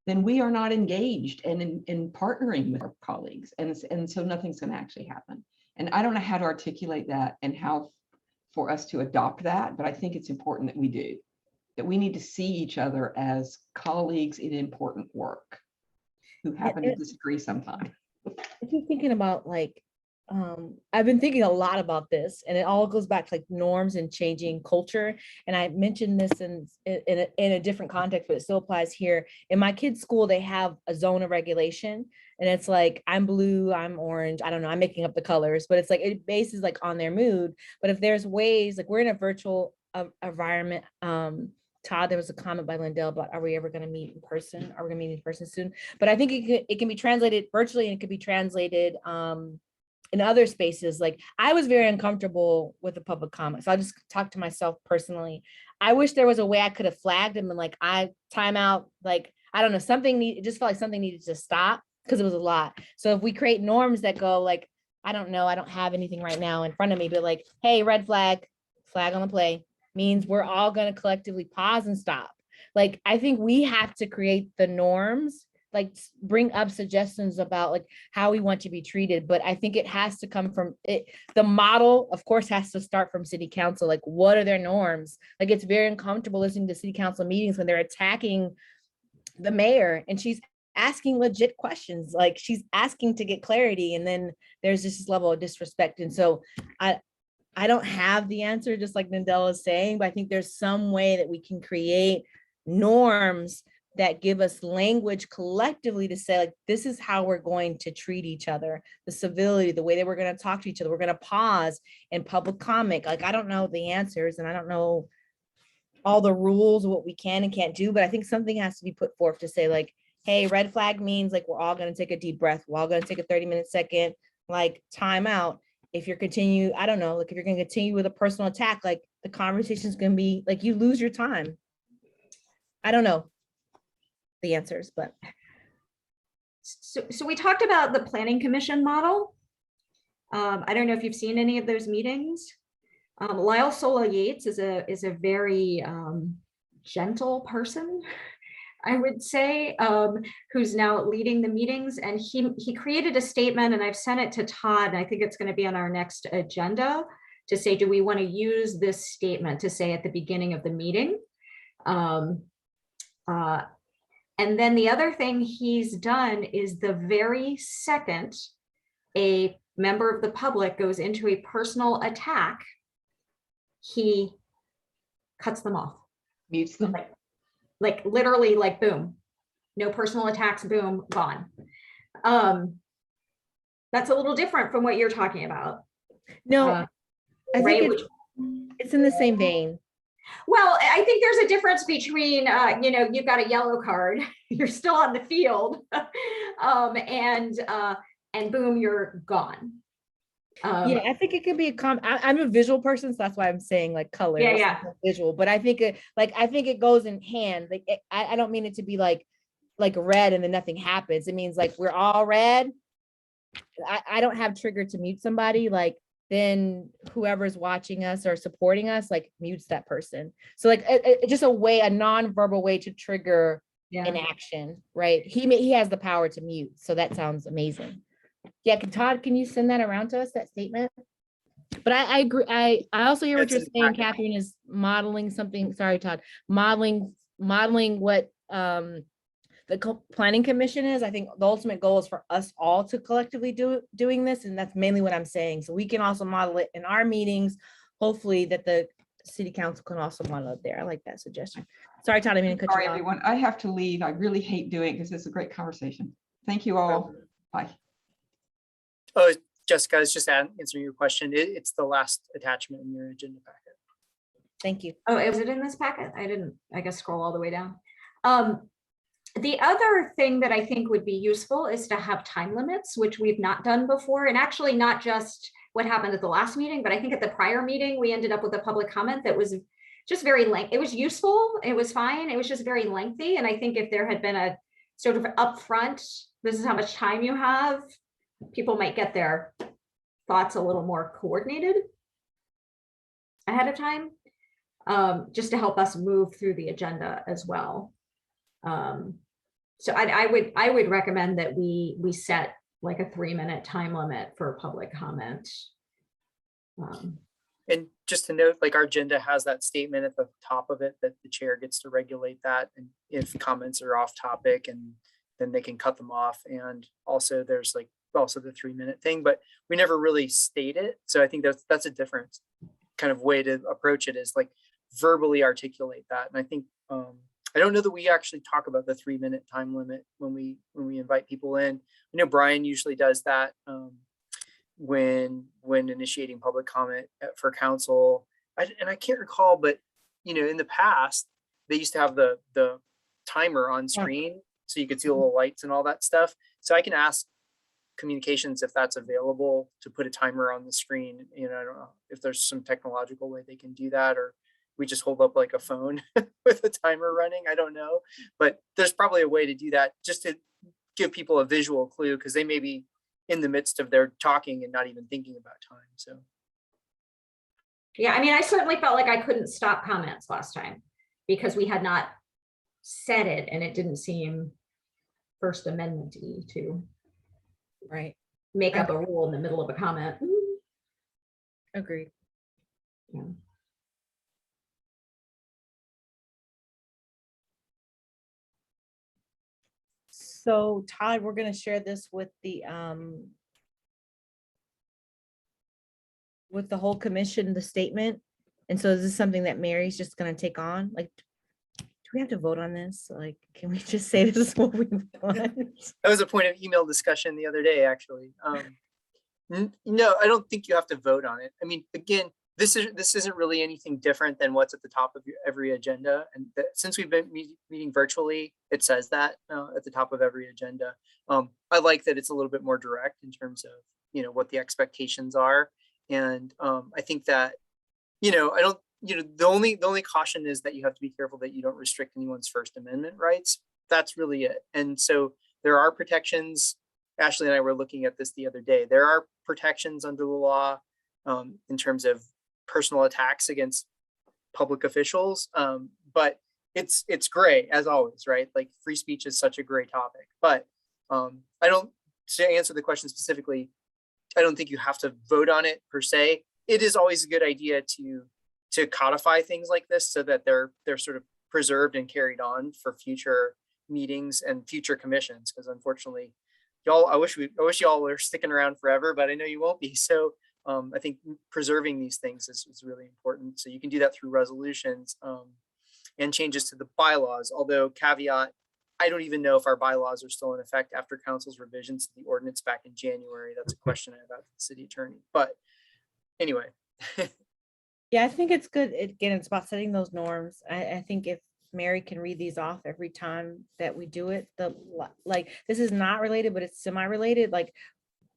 then we are not engaged and in partnering with our colleagues. And so nothing's going to actually happen. And I don't know how to articulate that and how for us to adopt that, but I think it's important that we do, that we need to see each other as colleagues in important work who happen to disagree sometimes. I keep thinking about like, I've been thinking a lot about this, and it all goes back to like norms and changing culture. And I mentioned this in a different context, but it still applies here. In my kids' school, they have a zone of regulation, and it's like, I'm blue, I'm orange. I don't know, I'm making up the colors, but it's like, it bases like on their mood. But if there's ways, like we're in a virtual environment, Todd, there was a comment by Lindell about, are we ever going to meet in person? Are we going to meet in person soon? But I think it can be translated virtually, and it could be translated in other spaces. Like, I was very uncomfortable with the public comment. So I just talked to myself personally. I wish there was a way I could have flagged him and like, time out, like, I don't know, it just felt like something needed to stop, because it was a lot. So if we create norms that go like, I don't know, I don't have anything right now in front of me, but like, hey, red flag on the play, means we're all going to collectively pause and stop. Like, I think we have to create the norms, like bring up suggestions about like how we want to be treated. But I think it has to come from it. The model, of course, has to start from city council. Like, what are their norms? Like, it's very uncomfortable listening to city council meetings when they're attacking the mayor and she's asking legit questions. Like, she's asking to get clarity. And then there's this level of disrespect. And so I don't have the answer, just like Lindell is saying, but I think there's some way that we can create norms that give us language collectively to say, like, this is how we're going to treat each other, the civility, the way that we're going to talk to each other. We're going to pause in public comment. Like, I don't know the answers and I don't know all the rules of what we can and can't do, but I think something has to be put forth to say like, hey, red flag means like, we're all going to take a deep breath. We're all going to take a 30-minute second, like, time out. If you're I don't know, like if you're going to continue with a personal attack, like the conversation is going to be like, you lose your time. I don't know the answers, but So we talked about the planning commission model. I don't know if you've seen any of those meetings. Lyle Sola Yates is a very gentle person, I would say, who's now leading the meetings, and he created a statement, and I've sent it to Todd, and I think it's going to be on our next agenda to say, do we want to use this statement to say at the beginning of the meeting? And then the other thing he's done is the very second a member of the public goes into a personal attack, he cuts them off. Mutes them. Like literally, like boom, no personal attacks, boom, gone. That's a little different from what you're talking about. no, Uh, I right? think it's in the same vein. Well, I think there's a difference between, you've got a yellow card, you're still on the field, and boom, you're gone. Yeah, I think it could be I'm a visual person, so that's why I'm saying like color. Yeah. Visual, but I think it goes in hand. Like I don't mean it to be like red and then nothing happens. It means like we're all red. I don't have trigger to mute somebody, like then whoever's watching us or supporting us like mutes that person. So like just a non-verbal way to trigger an action, right? He has the power to mute. So that sounds amazing. Yeah, Todd, can you send that around to us, that statement? But I agree. I also hear what you're saying, Catherine, is modeling something. Sorry, Todd, modeling what the planning commission is. I think the ultimate goal is for us all to collectively doing this, and that's mainly what I'm saying. So we can also model it in our meetings. Hopefully that the city council can also model it there. I like that suggestion. Sorry, Todd, I didn't mean to cut Sorry, you off. everyone. I have to leave. I really hate doing it because it's a great conversation. Thank you all. Bye. Oh, Jessica, I was just answering your question. It's the last attachment in your agenda packet. Thank you. Oh, is it in this packet? I guess scroll all the way down. The other thing that I think would be useful is to have time limits, which we've not done before. And actually not just what happened at the last meeting, but I think at the prior meeting, we ended up with a public comment that was just very lengthy. It was useful. It was fine. It was just very lengthy. And I think if there had been a sort of upfront, this is how much time you have, people might get their thoughts a little more coordinated ahead of time, just to help us move through the agenda as well. So I would recommend that we set like a 3-minute time limit for public comment. And just to note, like our agenda has that statement at the top of it that the chair gets to regulate that. And if comments are off topic, and then they can cut them off. And also there's like also the 3-minute thing, but we never really state it. So I think that's a different kind of way to approach it, is like verbally articulate that. And I think, I don't know that we actually talk about the 3-minute time limit when we invite people in. I know Brian usually does that when initiating public comment for council. And I can't recall, but in the past, they used to have the timer on screen so you could see the little lights and all that stuff. So I can ask communications if that's available to put a timer on the screen. I don't know if there's some technological way they can do that, or we just hold up like a phone with a timer running. I don't know, but there's probably a way to do that just to give people a visual clue, because they may be in the midst of their talking and not even thinking about time. So Yeah, I mean, I certainly felt like I couldn't stop comments last time because we had not said it, and it didn't seem First Amendment-y to make up a rule in the middle of a comment. Agreed. Yeah. So Todd, we're going to share this with the whole commission, the statement. And so is this something that Mary's just going to take on? Like, do we have to vote on this? Like, can we just say this is what we want? that was a point of email discussion the other day, actually. No, I don't think you have to vote on it. I mean, again, this isn't really anything different than what's at the top of every agenda. And since we've been meeting virtually, it says that at the top of every agenda. I like that it's a little bit more direct in terms of, what the expectations are. And I think that, I don't the only caution is that you have to be careful that you don't restrict anyone's First Amendment rights. That's really it. And so there are protections. Ashley and I were looking at this the other day. There are protections under the law in terms of personal attacks against public officials. But it's gray as always, right? Like free speech is such a gray topic, but to answer the question specifically, I don't think you have to vote on it per se. It is always a good idea to codify things like this so that they're sort of preserved and carried on for future meetings and future commissions. Because unfortunately, y'all, I wish y'all were sticking around forever, but I know you won't be. So I think preserving these things is really important. So you can do that through resolutions and changes to the bylaws. Although caveat, I don't even know if our bylaws are still in effect after council's revisions to the ordinance back in January. That's a question I have about the city attorney. But anyway. Yeah, I think it's good. Again, it's about setting those norms. I think if Mary can read these off every time that we do it, like this is not related, but it's semi-related. Like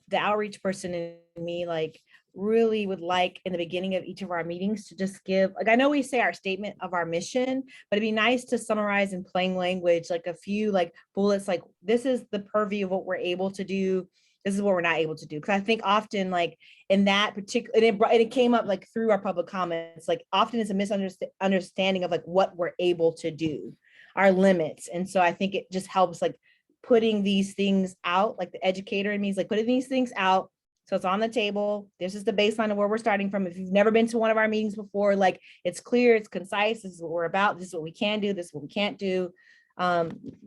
the outreach person in me, like really would like in the beginning of each of our meetings to just give, like, I know we say our statement of our mission, but it'd be nice to summarize in plain language, like a few like bullets, like this is the purview of what we're able to do. This is what we're not able to do. Cause I think often like in that particular, and it came up like through our public comments, like often it's a misunderstanding of like what we're able to do, our limits. And so I think it just helps like putting these things out, like the educator in me is like putting these things out. So it's on the table. This is the baseline of where we're starting from. If you've never been to one of our meetings before, like it's clear, it's concise. This is what we're about. This is what we can do. This is what we can't do.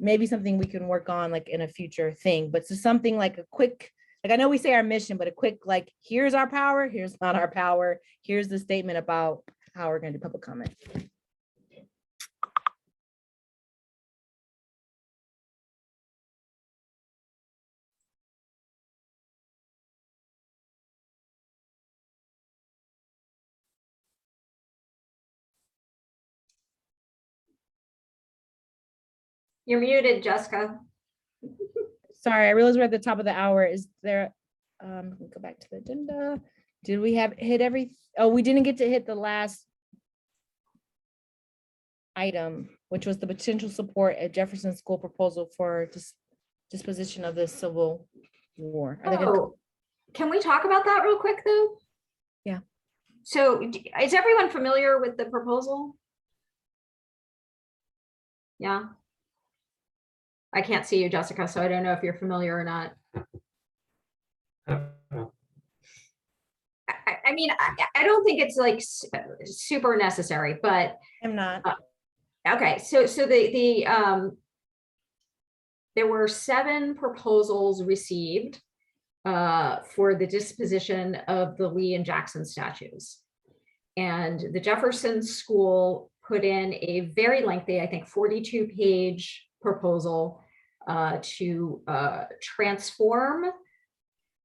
Maybe something we can work on like in a future thing, but so something like a quick, like I know we say our mission, but a quick, like, here's our power, here's not our power. Here's the statement about how we're going to do public comment. You're muted, Jessica. Sorry, I realize we're at the top of the hour. Is there, let me go back to the agenda. Did we have hit every, oh, we didn't get to hit the last item, which was the potential support at Jefferson School proposal for disposition of the Civil War. Oh, can we talk about that real quick though? Yeah. So is everyone familiar with the proposal? Yeah. I can't see you, Jessica, so I don't know if you're familiar or not. I mean, I don't think it's like super necessary, but I'm not. Okay, so there were 7 proposals received for the disposition of the Lee and Jackson statues. And the Jefferson School put in a very lengthy, I think 42-page proposal to transform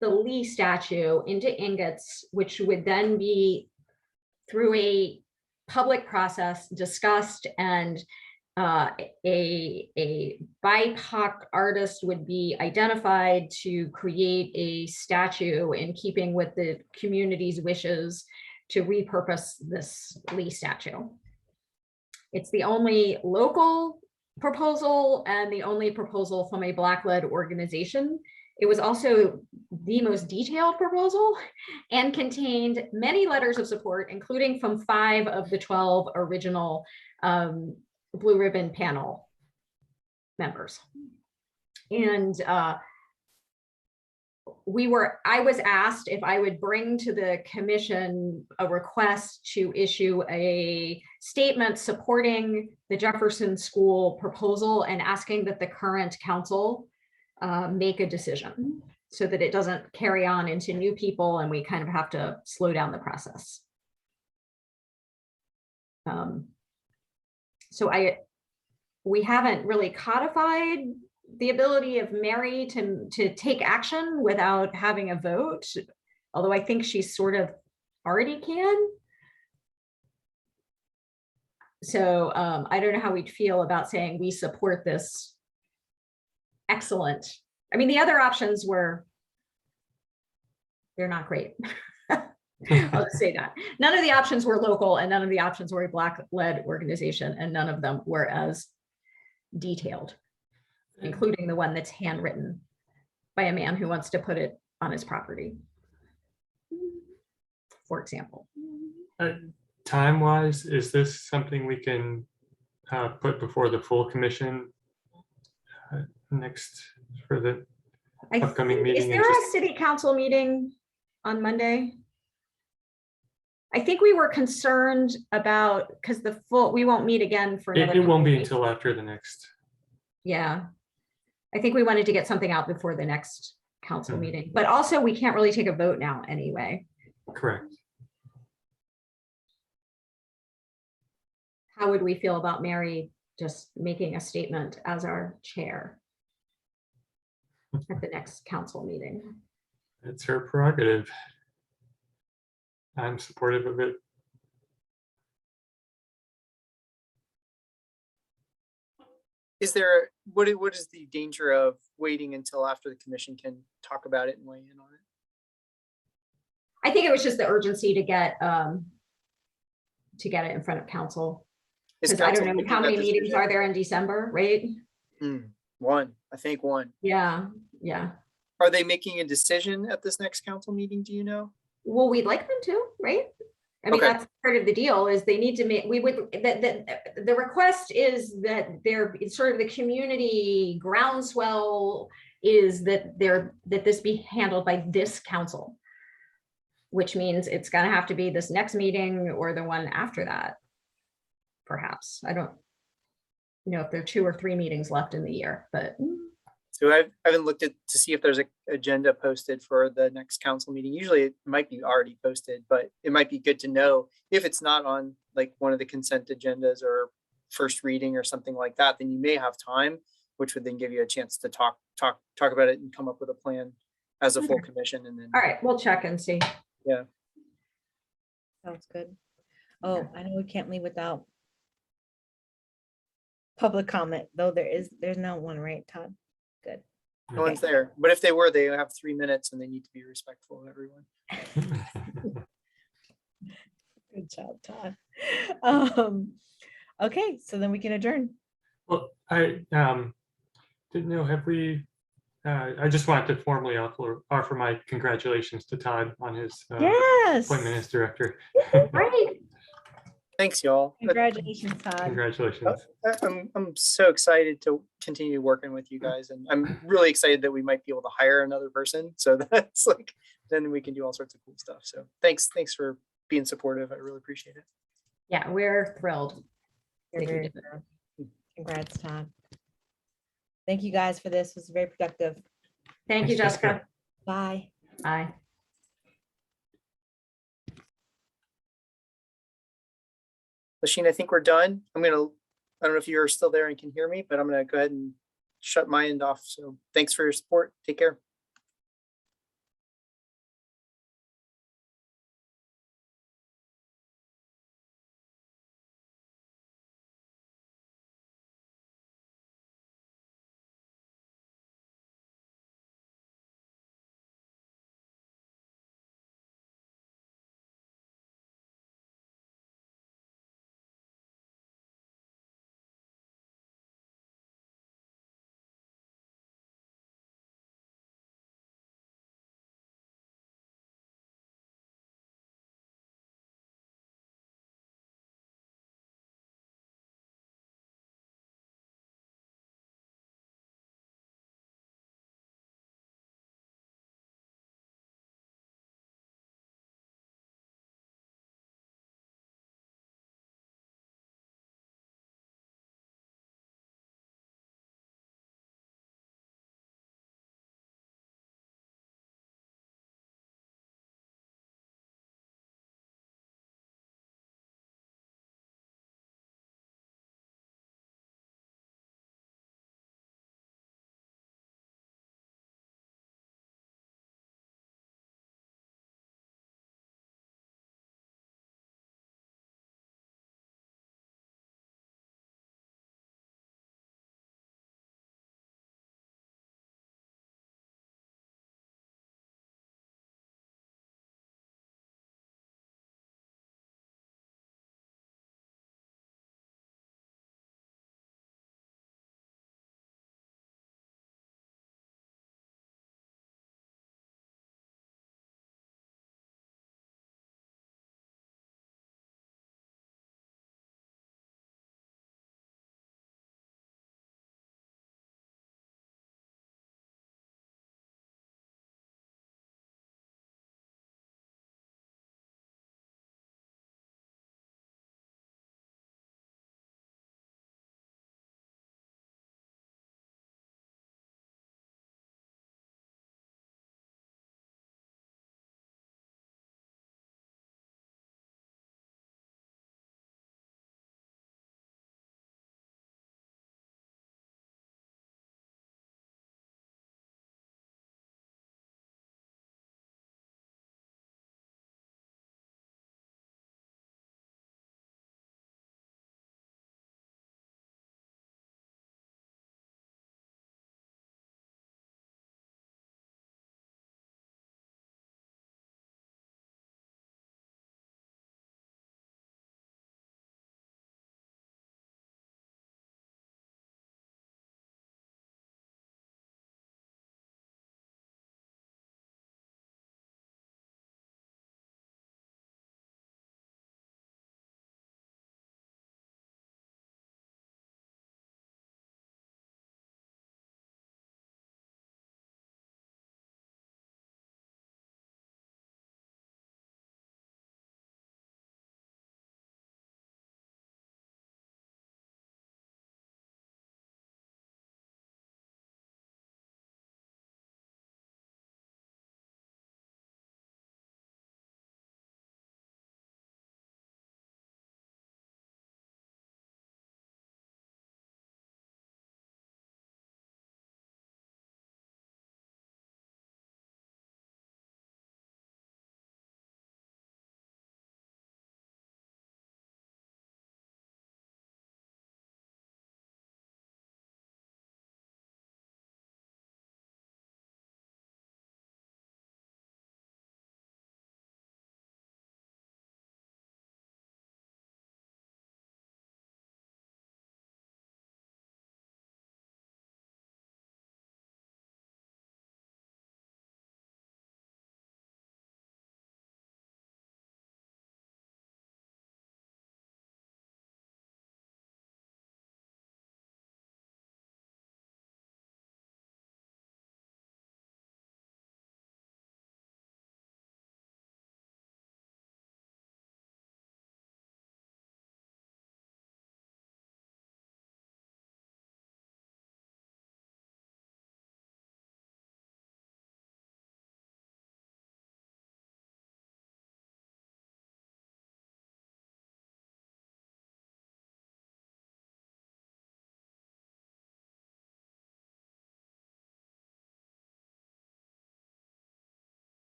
the Lee statue into ingots, which would then be through a public process discussed, and a BIPOC artist would be identified to create a statue in keeping with the community's wishes to repurpose this Lee statue. It's the only local proposal and the only proposal from a Black-led organization. It was also the most detailed proposal and contained many letters of support, including from 5 of the 12 original Blue Ribbon panel members. And I was asked if I would bring to the commission a request to issue a statement supporting the Jefferson School proposal and asking that the current council make a decision so that it doesn't carry on into new people and we kind of have to slow down the process. So we haven't really codified the ability of Mary to take action without having a vote, although I think she sort of already can. So I don't know how we'd feel about saying we support this. Excellent. I mean, the other options were, they're not great. I'll just say that. None of the options were local and none of the options were a Black-led organization, and none of them were as detailed, including the one that's handwritten by a man who wants to put it on his property, for example. Time-wise, is this something we can put before the full commission next for the upcoming meeting? Is and there just- a city council meeting on Monday? I think we were concerned about, because we won't meet again for another. It won't couple be weeks. until after the next. Yeah. I think we wanted to get something out before the next council Mhm. meeting, but also we can't really take a vote now anyway. Correct. How would we feel about Mary just making a statement as our chair at the next council meeting? It's her prerogative. I'm supportive of it. Is there, what is the danger of waiting until after the commission can talk about it and weigh in on it? I think it was just the urgency to get it in front of council. Is Because I don't council know, making how that many meetings decision? are there in December, right? One, I think one. Yeah, yeah. Are they making a decision at this next council meeting? Do you know? Well, we'd like them to, right? I mean, Okay. that's part of the deal is they need to make, the request is that they're sort of the community groundswell is that this be handled by this council. Which means it's gonna have to be this next meeting or the one after that. Perhaps, I don't know if there are 2 or 3 meetings left in the year, but So I haven't looked at to see if there's an agenda posted for the next council meeting. Usually it might be already posted, but it might be good to know if it's not on like one of the consent agendas or first reading or something like that, then you may have time, which would then give you a chance to talk about it and come up with a plan as a full commission and then. all right, we'll check and see. Sounds good. Oh, I know we can't leave without public comment, though there's no one, right, Todd? Good. No one's there, but if they were, they have 3 minutes and they need to be respectful of everyone. Good job, Todd. Okay, so then we can adjourn. Well, I didn't know, have we, I just wanted to formally offer my congratulations to Todd on his Yes. appointment as director. Right, Thanks, y'all. Congratulations, Todd. Congratulations. I'm so excited to continue working with you guys, and I'm really excited that we might be able to hire another person. So that's like, then we can do all sorts of cool stuff. So thanks for being supportive. I really appreciate it. yeah, we're thrilled. You're that you very did it. thorough. Congrats, Todd. Thank you guys for this. It was very productive. Thank you, Thanks, Jessica. Bye. Bye. Lasheen, I think we're done. I don't know if you're still there and can hear me, but I'm gonna go ahead and shut my end off. So thanks for your support. Take care.